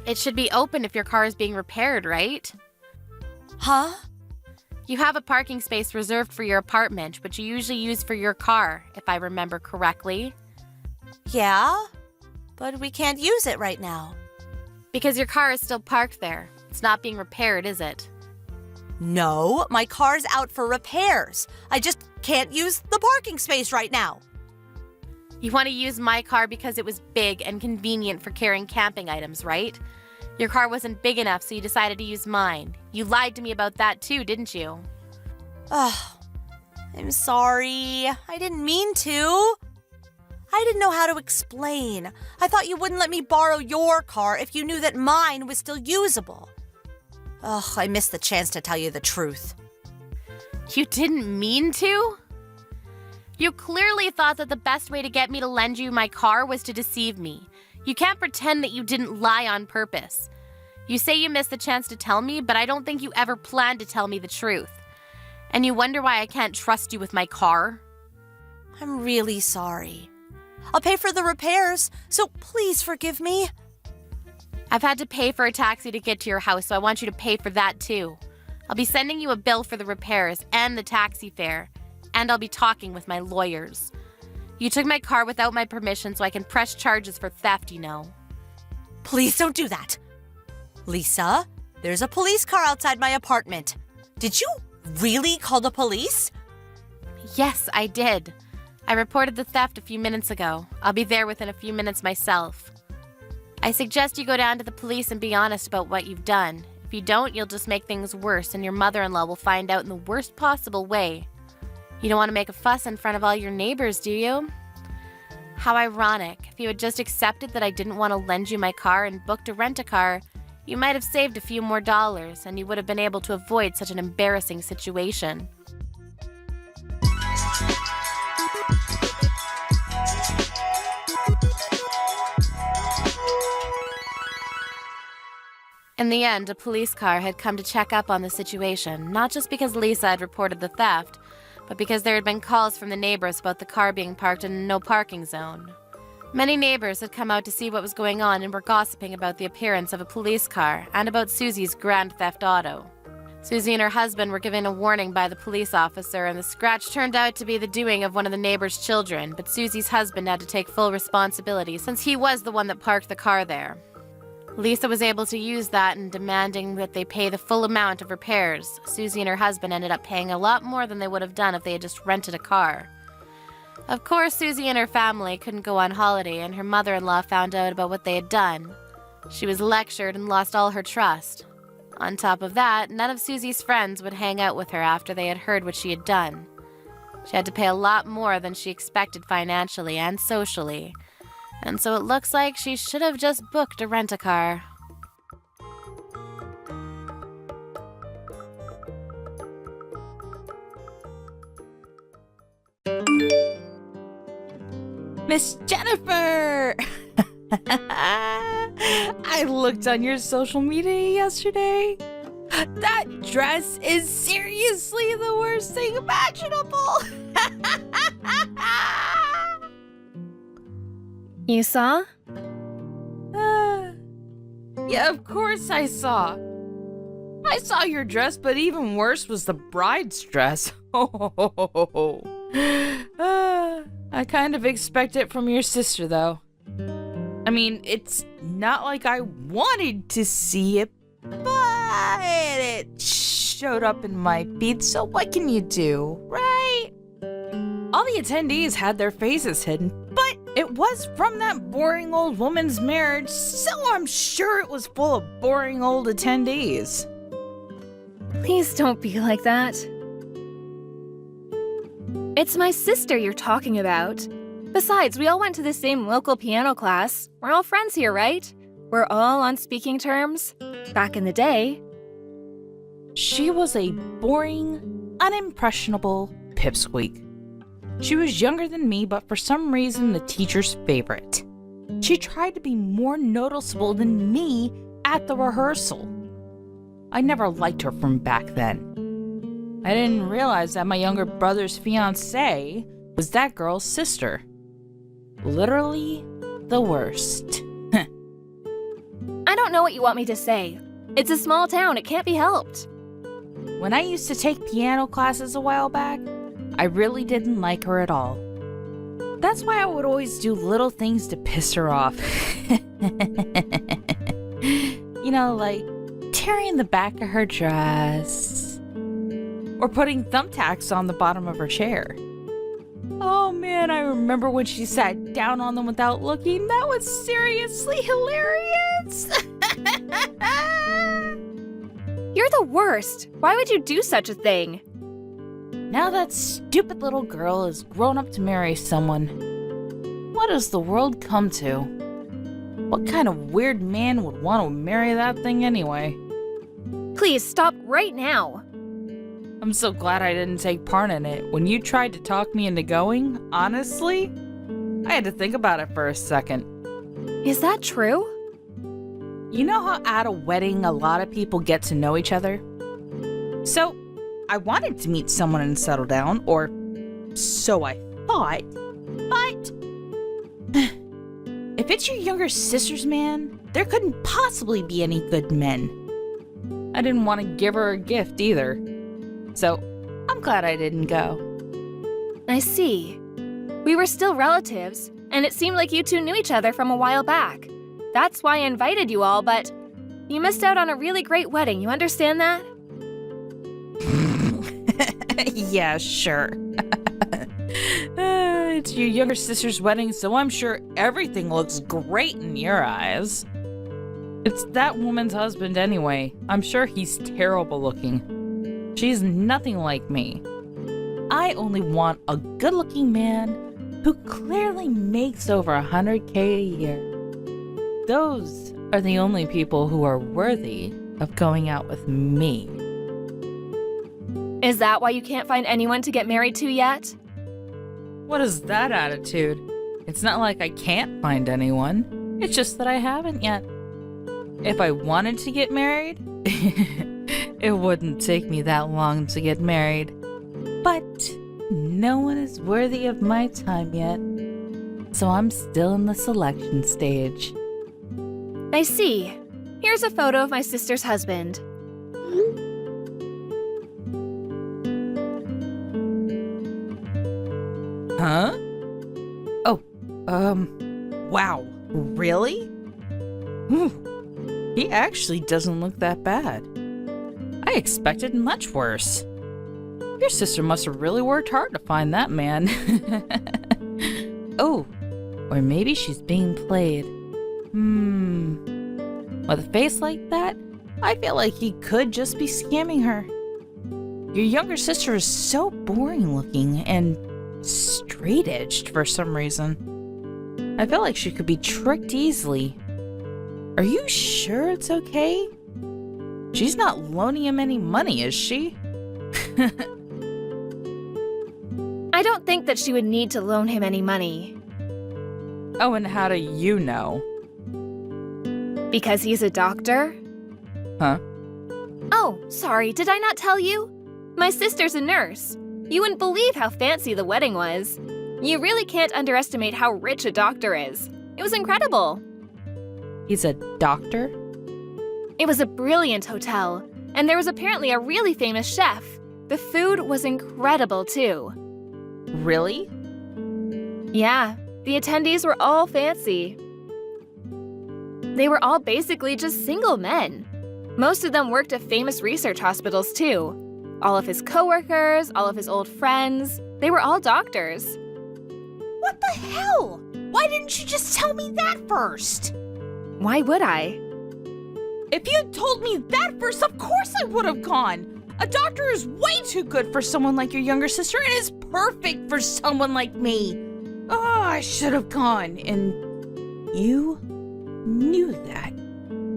It should be open if your car is being repaired, right? Huh? You have a parking space reserved for your apartment, which you usually use for your car, if I remember correctly. Yeah, but we can't use it right now. Because your car is still parked there. It's not being repaired, is it? No, my car's out for repairs. I just can't use the parking space right now. You want to use my car because it was big and convenient for carrying camping items, right? Your car wasn't big enough, so you decided to use mine. You lied to me about that too, didn't you? I'm sorry. I didn't mean to. I didn't know how to explain. I thought you wouldn't let me borrow your car if you knew that mine was still usable. I missed the chance to tell you the truth. You didn't mean to? You clearly thought that the best way to get me to lend you my car was to deceive me. You can't pretend that you didn't lie on purpose. You say you missed the chance to tell me, but I don't think you ever planned to tell me the truth. And you wonder why I can't trust you with my car? I'm really sorry. I'll pay for the repairs, so please forgive me. I've had to pay for a taxi to get to your house, so I want you to pay for that too. I'll be sending you a bill for the repairs and the taxi fare, and I'll be talking with my lawyers. You took my car without my permission, so I can press charges for theft, you know. Please don't do that. Lisa, there's a police car outside my apartment. Did you really call the police? Yes, I did. I reported the theft a few minutes ago. I'll be there within a few minutes myself. I suggest you go down to the police and be honest about what you've done. If you don't, you'll just make things worse, and your mother-in-law will find out in the worst possible way. You don't want to make a fuss in front of all your neighbors, do you? How ironic. If you had just accepted that I didn't want to lend you my car and booked a rent-a-car, you might have saved a few more dollars, and you would have been able to avoid such an embarrassing situation. In the end, a police car had come to check up on the situation, not just because Lisa had reported the theft, but because there had been calls from the neighbors about the car being parked in a no parking zone. Many neighbors had come out to see what was going on and were gossiping about the appearance of a police car and about Susie's grand theft auto. Susie and her husband were given a warning by the police officer, and the scratch turned out to be the doing of one of the neighbors' children, but Susie's husband had to take full responsibility since he was the one that parked the car there. Lisa was able to use that in demanding that they pay the full amount of repairs. Susie and her husband ended up paying a lot more than they would have done if they had just rented a car. Of course, Susie and her family couldn't go on holiday, and her mother-in-law found out about what they had done. She was lectured and lost all her trust. On top of that, none of Susie's friends would hang out with her after they had heard what she had done. She had to pay a lot more than she expected financially and socially. And so it looks like she should have just booked a rent-a-car. Miss Jennifer! I looked on your social media yesterday. That dress is seriously the worst thing imaginable. You saw? Yeah, of course I saw. I saw your dress, but even worse was the bride's dress. I kind of expect it from your sister, though. I mean, it's not like I wanted to see it, but it showed up in my feed, so what can you do, right? All the attendees had their faces hidden, but it was from that boring old woman's marriage, so I'm sure it was full of boring old attendees. Please don't be like that. It's my sister you're talking about. Besides, we all went to the same local piano class. We're all friends here, right? We're all on speaking terms. Back in the day. She was a boring, unimpressionable pipsqueak. She was younger than me, but for some reason the teacher's favorite. She tried to be more noticeable than me at the rehearsal. I never liked her from back then. I didn't realize that my younger brother's fiancée was that girl's sister. Literally the worst. I don't know what you want me to say. It's a small town, it can't be helped. When I used to take piano classes a while back, I really didn't like her at all. That's why I would always do little things to piss her off. You know, like tearing the back of her dress, or putting thumbtacks on the bottom of her chair. Oh man, I remember when she sat down on them without looking. That was seriously hilarious. You're the worst. Why would you do such a thing? Now that stupid little girl is grown up to marry someone. What has the world come to? What kind of weird man would want to marry that thing anyway? Please stop right now. I'm so glad I didn't take part in it. When you tried to talk me into going, honestly, I had to think about it for a second. Is that true? You know how at a wedding a lot of people get to know each other? So, I wanted to meet someone and settle down, or so I thought, but if it's your younger sister's man, there couldn't possibly be any good men. I didn't want to give her a gift either. So, I'm glad I didn't go. I see. We were still relatives, and it seemed like you two knew each other from a while back. That's why I invited you all, but you missed out on a really great wedding, you understand that? Yeah, sure. It's your younger sister's wedding, so I'm sure everything looks great in your eyes. It's that woman's husband anyway. I'm sure he's terrible looking. She's nothing like me. I only want a good-looking man who clearly makes over $100K a year. Those are the only people who are worthy of going out with me. Is that why you can't find anyone to get married to yet? What is that attitude? It's not like I can't find anyone. It's just that I haven't yet. If I wanted to get married, it wouldn't take me that long to get married. But no one is worthy of my time yet. So I'm still in the selection stage. I see. Here's a photo of my sister's husband. Huh? Oh, wow. Really? He actually doesn't look that bad. I expected much worse. Your sister must have really worked hard to find that man. Oh, or maybe she's being played. With a face like that, I feel like he could just be scamming her. Your younger sister is so boring looking and straight-edged for some reason. I feel like she could be tricked easily. Are you sure it's okay? She's not loaning him any money, is she? I don't think that she would need to loan him any money. Oh, and how do you know? Because he's a doctor? Huh? Oh, sorry, did I not tell you? My sister's a nurse. You wouldn't believe how fancy the wedding was. You really can't underestimate how rich a doctor is. It was incredible. He's a doctor? It was a brilliant hotel, and there was apparently a really famous chef. The food was incredible, too. Really? Yeah, the attendees were all fancy. They were all basically just single men. Most of them worked at famous research hospitals, too. All of his coworkers, all of his old friends, they were all doctors. What the hell? Why didn't you just tell me that first? Why would I? If you'd told me that first, of course I would have gone. A doctor is way too good for someone like your younger sister and is perfect for someone like me. Oh, I should have gone. And you knew that.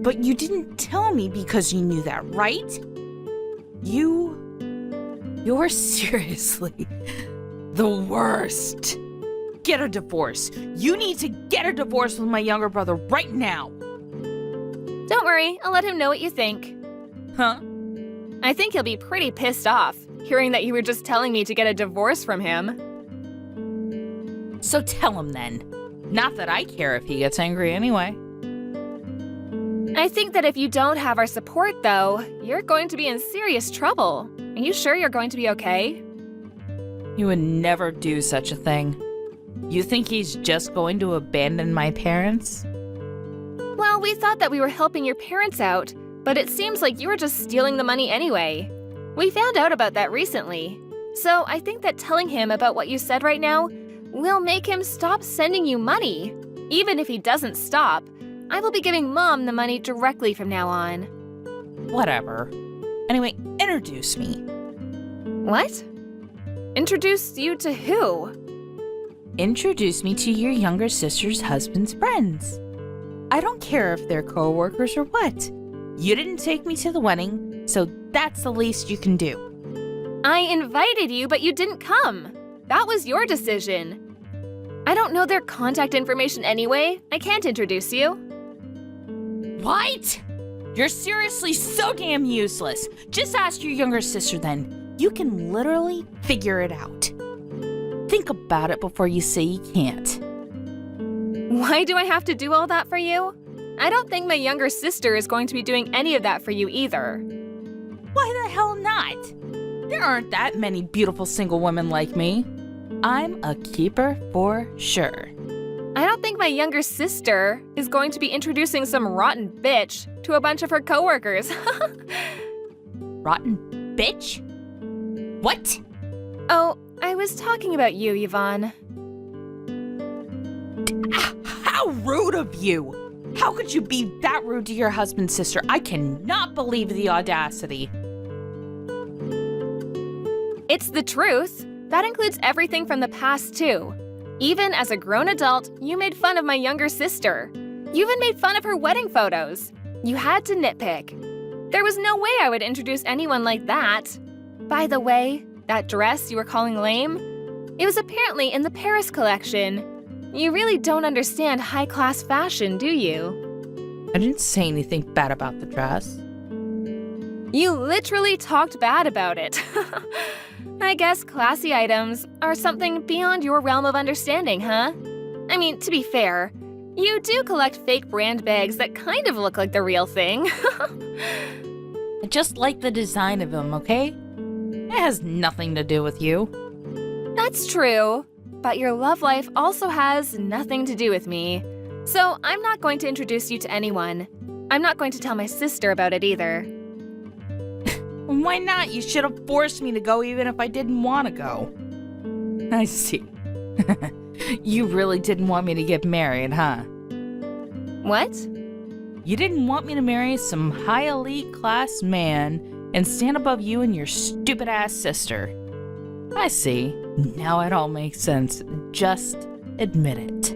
But you didn't tell me because you knew that, right? You're seriously the worst. Get a divorce. You need to get a divorce with my younger brother right now. Don't worry, I'll let him know what you think. Huh? I think he'll be pretty pissed off, hearing that you were just telling me to get a divorce from him. So tell him then. Not that I care if he gets angry anyway. I think that if you don't have our support, though, you're going to be in serious trouble. Are you sure you're going to be okay? He would never do such a thing. You think he's just going to abandon my parents? Well, we thought that we were helping your parents out, but it seems like you were just stealing the money anyway. We found out about that recently. So I think that telling him about what you said right now will make him stop sending you money. Even if he doesn't stop, I will be giving Mom the money directly from now on. Whatever. Anyway, introduce me. What? Introduce you to who? Introduce me to your younger sister's husband's friends. I don't care if they're co-workers or what. You didn't take me to the wedding, so that's the least you can do. I invited you, but you didn't come. That was your decision. I don't know their contact information anyway. I can't introduce you. What? You're seriously so damn useless. Just ask your younger sister then. You can literally figure it out. Think about it before you say you can't. Why do I have to do all that for you? I don't think my younger sister is going to be doing any of that for you either. Why the hell not? There aren't that many beautiful single women like me. I'm a keeper for sure. I don't think my younger sister is going to be introducing some rotten bitch to a bunch of her coworkers. Rotten bitch? What? Oh, I was talking about you, Yvonne. How rude of you! How could you be that rude to your husband's sister? I cannot believe the audacity. It's the truth. That includes everything from the past, too. Even as a grown adult, you made fun of my younger sister. You even made fun of her wedding photos. You had to nitpick. There was no way I would introduce anyone like that. By the way, that dress you were calling lame? It was apparently in the Paris collection. You really don't understand high-class fashion, do you? I didn't say anything bad about the dress. You literally talked bad about it. I guess classy items are something beyond your realm of understanding, huh? I mean, to be fair, you do collect fake brand bags that kind of look like the real thing. I just like the design of them, okay? It has nothing to do with you. That's true, but your love life also has nothing to do with me. So I'm not going to introduce you to anyone. I'm not going to tell my sister about it either. Why not? You should have forced me to go even if I didn't want to go. I see. You really didn't want me to get married, huh? What? You didn't want me to marry some high elite class man and stand above you and your stupid ass sister. I see. Now it all makes sense. Just admit it.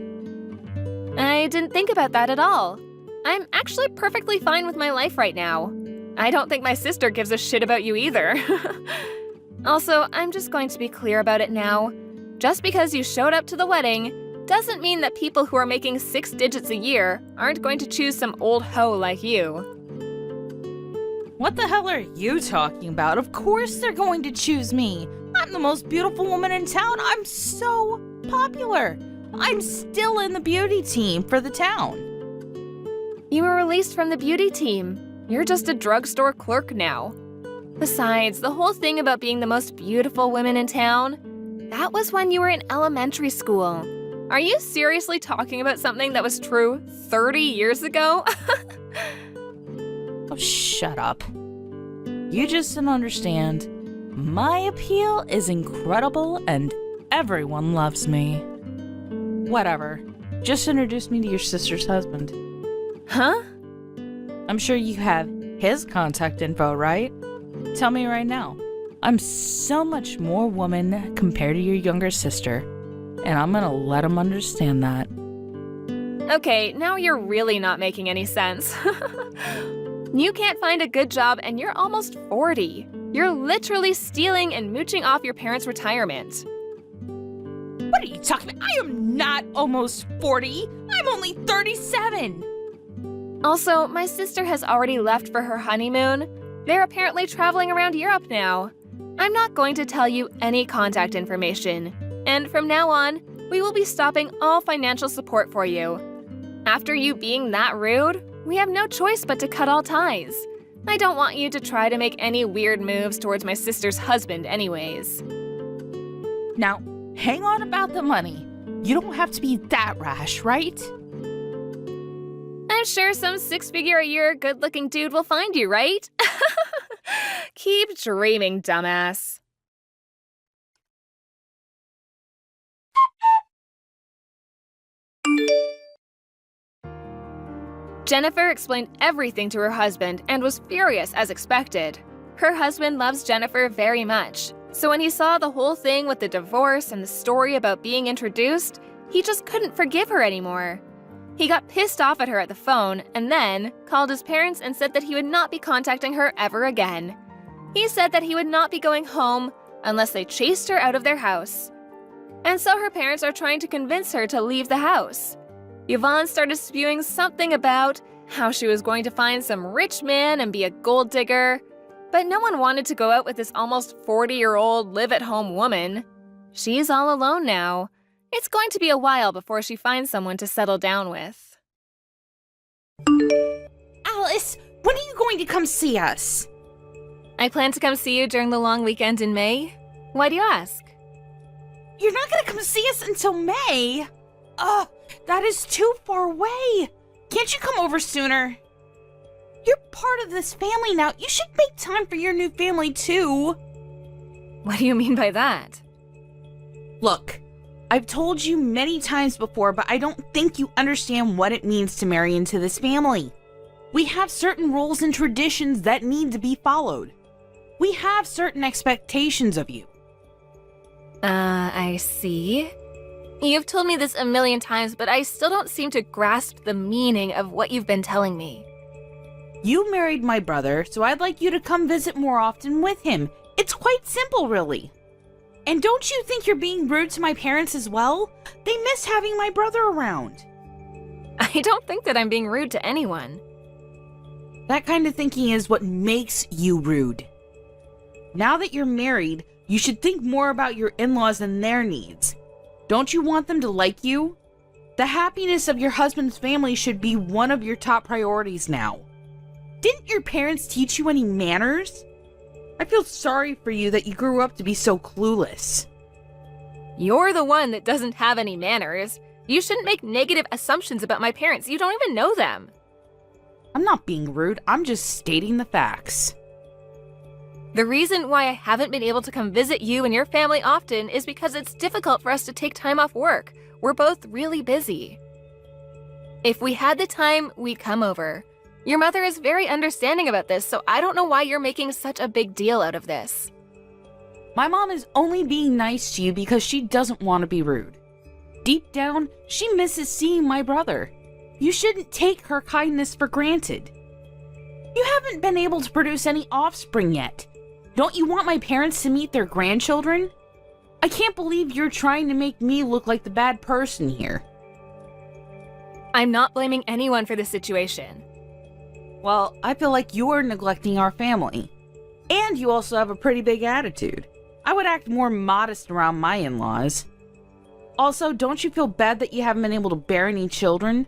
I didn't think about that at all. I'm actually perfectly fine with my life right now. I don't think my sister gives a shit about you either. Also, I'm just going to be clear about it now. Just because you showed up to the wedding doesn't mean that people who are making 6 digits a year aren't going to choose some old hoe like you. What the hell are you talking about? Of course they're going to choose me. I'm the most beautiful woman in town. I'm so popular. I'm still in the beauty team for the town. You were released from the beauty team. You're just a drugstore clerk now. Besides, the whole thing about being the most beautiful woman in town, that was when you were in elementary school. Are you seriously talking about something that was true 30 years ago? Oh, shut up. You just don't understand. My appeal is incredible and everyone loves me. Whatever. Just introduce me to your sister's husband. Huh? I'm sure you have his contact info, right? Tell me right now. I'm so much more woman compared to your younger sister, and I'm gonna let him understand that. Okay, now you're really not making any sense. You can't find a good job and you're almost 40. You're literally stealing and mooching off your parents' retirement. What are you talking about? I am not almost 40. I'm only 37. Also, my sister has already left for her honeymoon. They're apparently traveling around Europe now. I'm not going to tell you any contact information. And from now on, we will be stopping all financial support for you. After you being that rude, we have no choice but to cut all ties. I don't want you to try to make any weird moves towards my sister's husband anyways. Now, hang on about the money. You don't have to be that rash, right? I'm sure some 6-figure-a-year good-looking dude will find you, right? Keep dreaming, dumbass. Jennifer explained everything to her husband and was furious as expected. Her husband loves Jennifer very much, so when he saw the whole thing with the divorce and the story about being introduced, he just couldn't forgive her anymore. He got pissed off at her at the phone and then called his parents and said that he would not be contacting her ever again. He said that he would not be going home unless they chased her out of their house. And so her parents are trying to convince her to leave the house. Yvonne started spewing something about how she was going to find some rich man and be a gold digger, but no one wanted to go out with this almost 40-year-old live-at-home woman. She's all alone now. It's going to be a while before she finds someone to settle down with. Alice, when are you going to come see us? I plan to come see you during the long weekend in May. Why do you ask? You're not going to come see us until May? Ugh, that is too far away. Can't you come over sooner? You're part of this family now. You should make time for your new family too. What do you mean by that? Look, I've told you many times before, but I don't think you understand what it means to marry into this family. We have certain rules and traditions that need to be followed. We have certain expectations of you. I see. You've told me this a million times, but I still don't seem to grasp the meaning of what you've been telling me. You married my brother, so I'd like you to come visit more often with him. It's quite simple, really. And don't you think you're being rude to my parents as well? They miss having my brother around. I don't think that I'm being rude to anyone. That kind of thinking is what makes you rude. Now that you're married, you should think more about your in-laws and their needs. Don't you want them to like you? The happiness of your husband's family should be one of your top priorities now. Didn't your parents teach you any manners? I feel sorry for you that you grew up to be so clueless. You're the one that doesn't have any manners. You shouldn't make negative assumptions about my parents. You don't even know them. I'm not being rude. I'm just stating the facts. The reason why I haven't been able to come visit you and your family often is because it's difficult for us to take time off work. We're both really busy. If we had the time, we'd come over. Your mother is very understanding about this, so I don't know why you're making such a big deal out of this. My mom is only being nice to you because she doesn't want to be rude. Deep down, she misses seeing my brother. You shouldn't take her kindness for granted. You haven't been able to produce any offspring yet. Don't you want my parents to meet their grandchildren? I can't believe you're trying to make me look like the bad person here. I'm not blaming anyone for this situation. Well, I feel like you're neglecting our family. And you also have a pretty big attitude. I would act more modest around my in-laws. Also, don't you feel bad that you haven't been able to bear any children?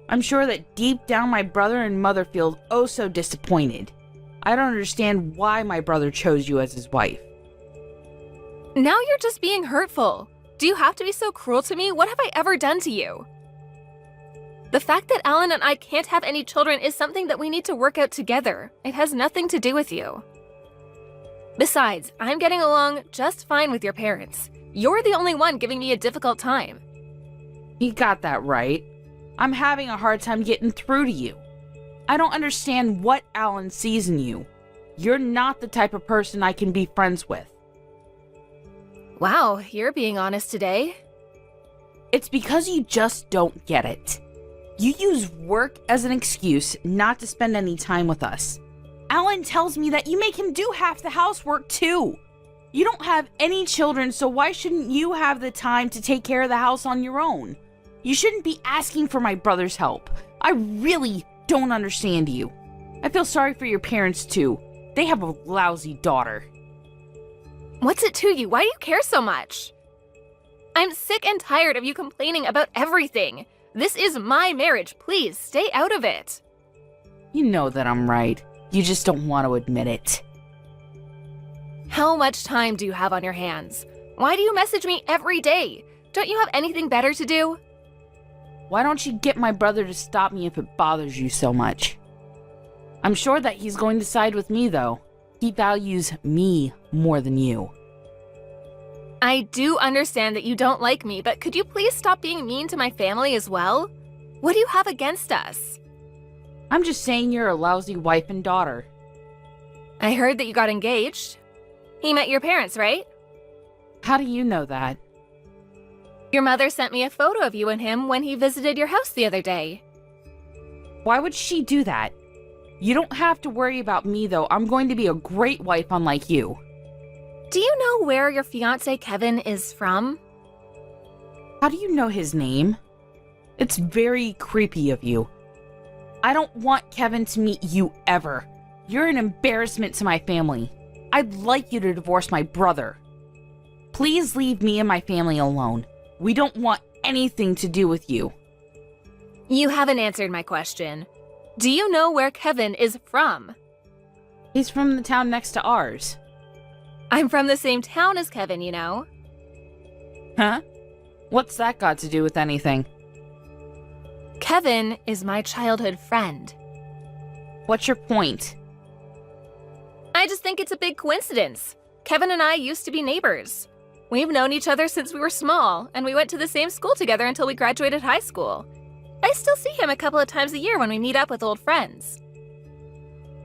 I'm sure that deep down my brother and mother feel oh so disappointed. I don't understand why my brother chose you as his wife. Now you're just being hurtful. Do you have to be so cruel to me? What have I ever done to you? The fact that Alan and I can't have any children is something that we need to work out together. It has nothing to do with you. Besides, I'm getting along just fine with your parents. You're the only one giving me a difficult time. You got that right. I'm having a hard time getting through to you. I don't understand what Alan sees in you. You're not the type of person I can be friends with. Wow, you're being honest today. It's because you just don't get it. You use work as an excuse not to spend any time with us. Alan tells me that you make him do half the housework too. You don't have any children, so why shouldn't you have the time to take care of the house on your own? You shouldn't be asking for my brother's help. I really don't understand you. I feel sorry for your parents too. They have a lousy daughter. What's it to you? Why do you care so much? I'm sick and tired of you complaining about everything. This is my marriage. Please, stay out of it. You know that I'm right. You just don't want to admit it. How much time do you have on your hands? Why do you message me every day? Don't you have anything better to do? Why don't you get my brother to stop me if it bothers you so much? I'm sure that he's going to side with me, though. He values me more than you. I do understand that you don't like me, but could you please stop being mean to my family as well? What do you have against us? I'm just saying you're a lousy wife and daughter. I heard that you got engaged. He met your parents, right? How do you know that? Your mother sent me a photo of you and him when he visited your house the other day. Why would she do that? You don't have to worry about me, though. I'm going to be a great wife unlike you. Do you know where your fiancé Kevin is from? How do you know his name? It's very creepy of you. I don't want Kevin to meet you ever. You're an embarrassment to my family. I'd like you to divorce my brother. Please leave me and my family alone. We don't want anything to do with you. You haven't answered my question. Do you know where Kevin is from? He's from the town next to ours. I'm from the same town as Kevin, you know. Huh? What's that got to do with anything? Kevin is my childhood friend. What's your point? I just think it's a big coincidence. Kevin and I used to be neighbors. We've known each other since we were small, and we went to the same school together until we graduated high school. I still see him a couple of times a year when we meet up with old friends.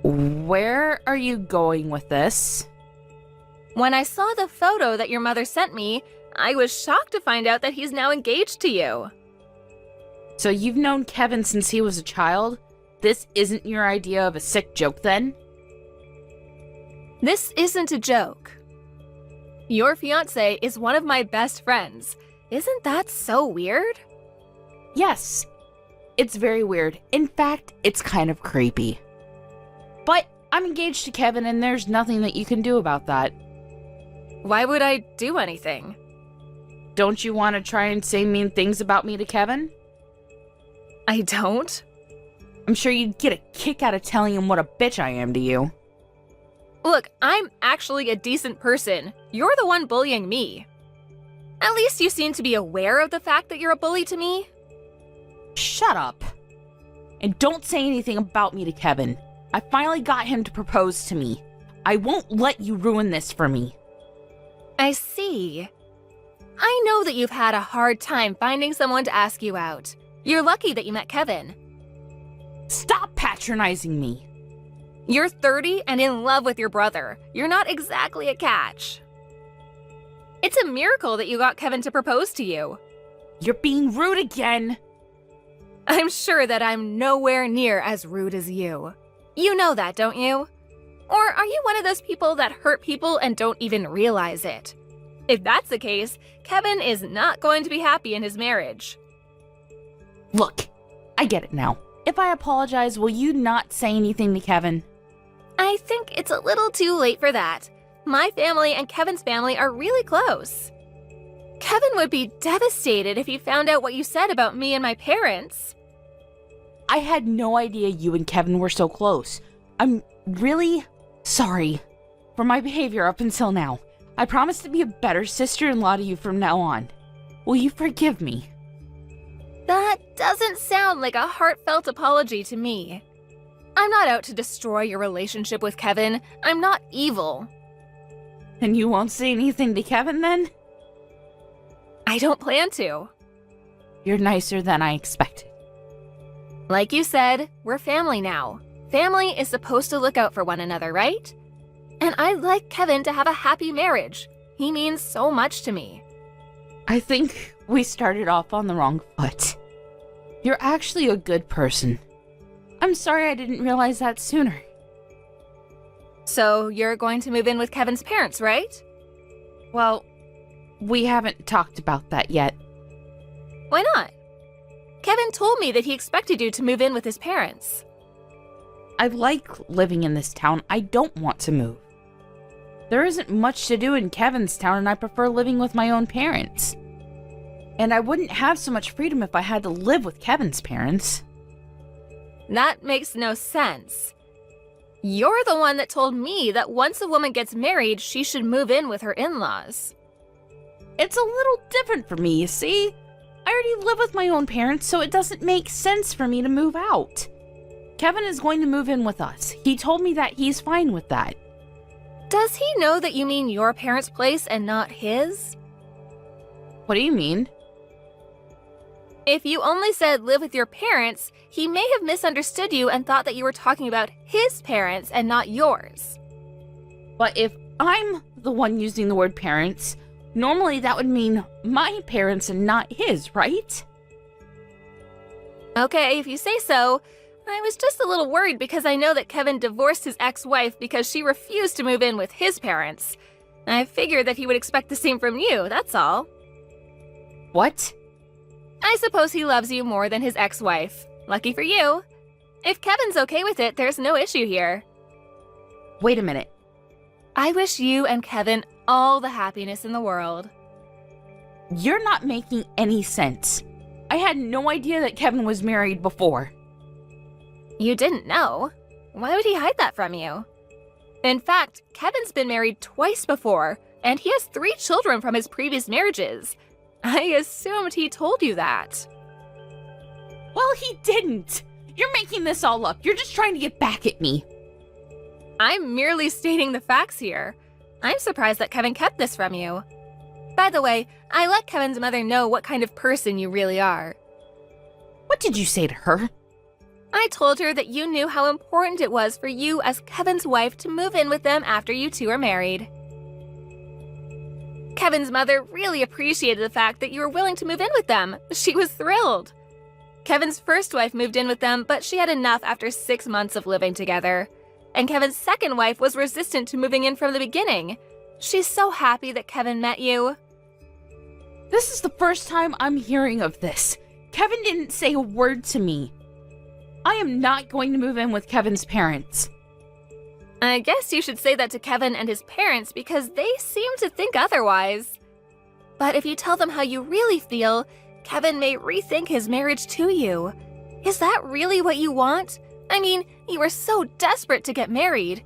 Where are you going with this? When I saw the photo that your mother sent me, I was shocked to find out that he's now engaged to you. So you've known Kevin since he was a child? This isn't your idea of a sick joke, then? This isn't a joke. Your fiancé is one of my best friends. Isn't that so weird? Yes. It's very weird. In fact, it's kind of creepy. But I'm engaged to Kevin, and there's nothing that you can do about that. Why would I do anything? Don't you want to try and say mean things about me to Kevin? I don't. I'm sure you'd get a kick out of telling him what a bitch I am to you. Look, I'm actually a decent person. You're the one bullying me. At least you seem to be aware of the fact that you're a bully to me. Shut up. And don't say anything about me to Kevin. I finally got him to propose to me. I won't let you ruin this for me. I see. I know that you've had a hard time finding someone to ask you out. You're lucky that you met Kevin. Stop patronizing me. You're 30 and in love with your brother. You're not exactly a catch. It's a miracle that you got Kevin to propose to you. You're being rude again. I'm sure that I'm nowhere near as rude as you. You know that, don't you? Or are you one of those people that hurt people and don't even realize it? If that's the case, Kevin is not going to be happy in his marriage. Look, I get it now. If I apologize, will you not say anything to Kevin? I think it's a little too late for that. My family and Kevin's family are really close. Kevin would be devastated if he found out what you said about me and my parents. I had no idea you and Kevin were so close. I'm really sorry for my behavior up until now. I promise to be a better sister-in-law to you from now on. Will you forgive me? That doesn't sound like a heartfelt apology to me. I'm not out to destroy your relationship with Kevin. I'm not evil. And you won't say anything to Kevin then? I don't plan to. You're nicer than I expected. Like you said, we're family now. Family is supposed to look out for one another, right? And I'd like Kevin to have a happy marriage. He means so much to me. I think we started off on the wrong foot. You're actually a good person. I'm sorry I didn't realize that sooner. So you're going to move in with Kevin's parents, right? Well, we haven't talked about that yet. Why not? Kevin told me that he expected you to move in with his parents. I like living in this town. I don't want to move. There isn't much to do in Kevin's town, and I prefer living with my own parents. And I wouldn't have so much freedom if I had to live with Kevin's parents. That makes no sense. You're the one that told me that once a woman gets married, she should move in with her in-laws. It's a little different for me, you see? I already live with my own parents, so it doesn't make sense for me to move out. Kevin is going to move in with us. He told me that he's fine with that. Does he know that you mean your parents' place and not his? What do you mean? If you only said live with your parents, he may have misunderstood you and thought that you were talking about his parents and not yours. But if I'm the one using the word parents, normally that would mean my parents and not his, right? Okay, if you say so. I was just a little worried because I know that Kevin divorced his ex-wife because she refused to move in with his parents. I figured that he would expect the same from you, that's all. What? I suppose he loves you more than his ex-wife. Lucky for you. If Kevin's okay with it, there's no issue here. Wait a minute. I wish you and Kevin all the happiness in the world. You're not making any sense. I had no idea that Kevin was married before. You didn't know? Why would he hide that from you? In fact, Kevin's been married twice before, and he has 3 children from his previous marriages. I assumed he told you that. Well, he didn't. You're making this all up. You're just trying to get back at me. I'm merely stating the facts here. I'm surprised that Kevin kept this from you. By the way, I let Kevin's mother know what kind of person you really are. What did you say to her? I told her that you knew how important it was for you as Kevin's wife to move in with them after you two are married. Kevin's mother really appreciated the fact that you were willing to move in with them. She was thrilled. Kevin's first wife moved in with them, but she had enough after 6 months of living together. And Kevin's second wife was resistant to moving in from the beginning. She's so happy that Kevin met you. This is the first time I'm hearing of this. Kevin didn't say a word to me. I am not going to move in with Kevin's parents. I guess you should say that to Kevin and his parents because they seem to think otherwise. But if you tell them how you really feel, Kevin may rethink his marriage to you. Is that really what you want? I mean, you were so desperate to get married.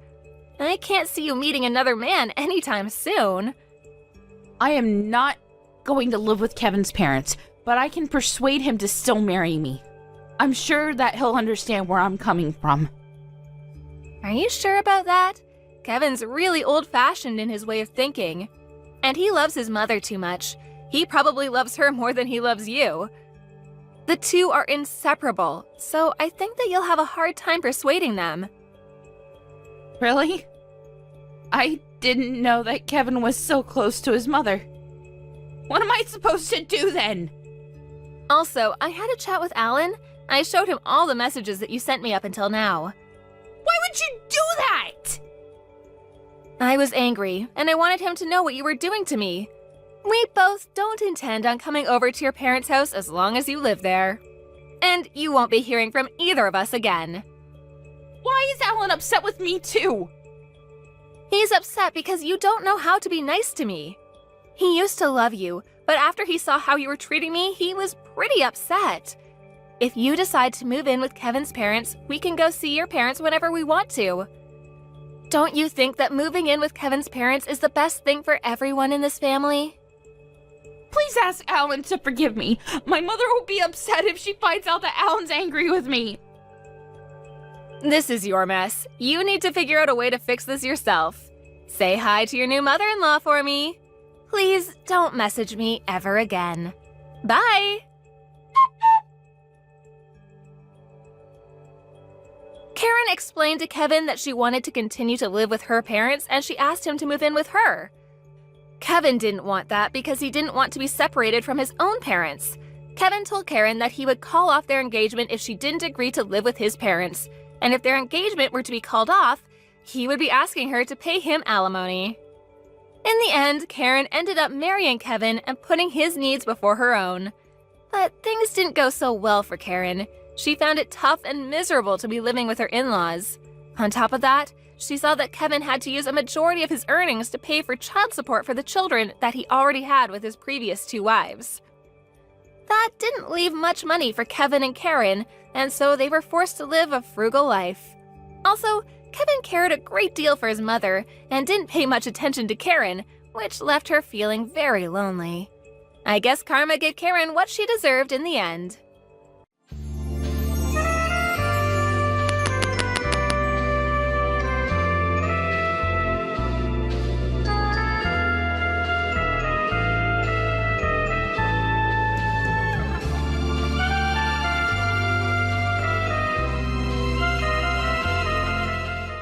I can't see you meeting another man anytime soon. I am not going to live with Kevin's parents, but I can persuade him to still marry me. I'm sure that he'll understand where I'm coming from. Are you sure about that? Kevin's really old-fashioned in his way of thinking. And he loves his mother too much. He probably loves her more than he loves you. The two are inseparable, so I think that you'll have a hard time persuading them. Really? I didn't know that Kevin was so close to his mother. What am I supposed to do then? Also, I had a chat with Alan. I showed him all the messages that you sent me up until now. Why would you do that? I was angry, and I wanted him to know what you were doing to me. We both don't intend on coming over to your parents' house as long as you live there. And you won't be hearing from either of us again. Why is Alan upset with me too? He's upset because you don't know how to be nice to me. He used to love you, but after he saw how you were treating me, he was pretty upset. If you decide to move in with Kevin's parents, we can go see your parents whenever we want to. Don't you think that moving in with Kevin's parents is the best thing for everyone in this family? Please ask Alan to forgive me. My mother will be upset if she finds out that Alan's angry with me. This is your mess. You need to figure out a way to fix this yourself. Say hi to your new mother-in-law for me. Please don't message me ever again. Bye! Karen explained to Kevin that she wanted to continue to live with her parents and she asked him to move in with her. Kevin didn't want that because he didn't want to be separated from his own parents. Kevin told Karen that he would call off their engagement if she didn't agree to live with his parents, and if their engagement were to be called off, he would be asking her to pay him alimony. In the end, Karen ended up marrying Kevin and putting his needs before her own. But things didn't go so well for Karen. She found it tough and miserable to be living with her in-laws. On top of that, she saw that Kevin had to use a majority of his earnings to pay for child support for the children that he already had with his previous 2 wives. That didn't leave much money for Kevin and Karen, and so they were forced to live a frugal life. Also, Kevin cared a great deal for his mother and didn't pay much attention to Karen, which left her feeling very lonely. I guess karma gave Karen what she deserved in the end.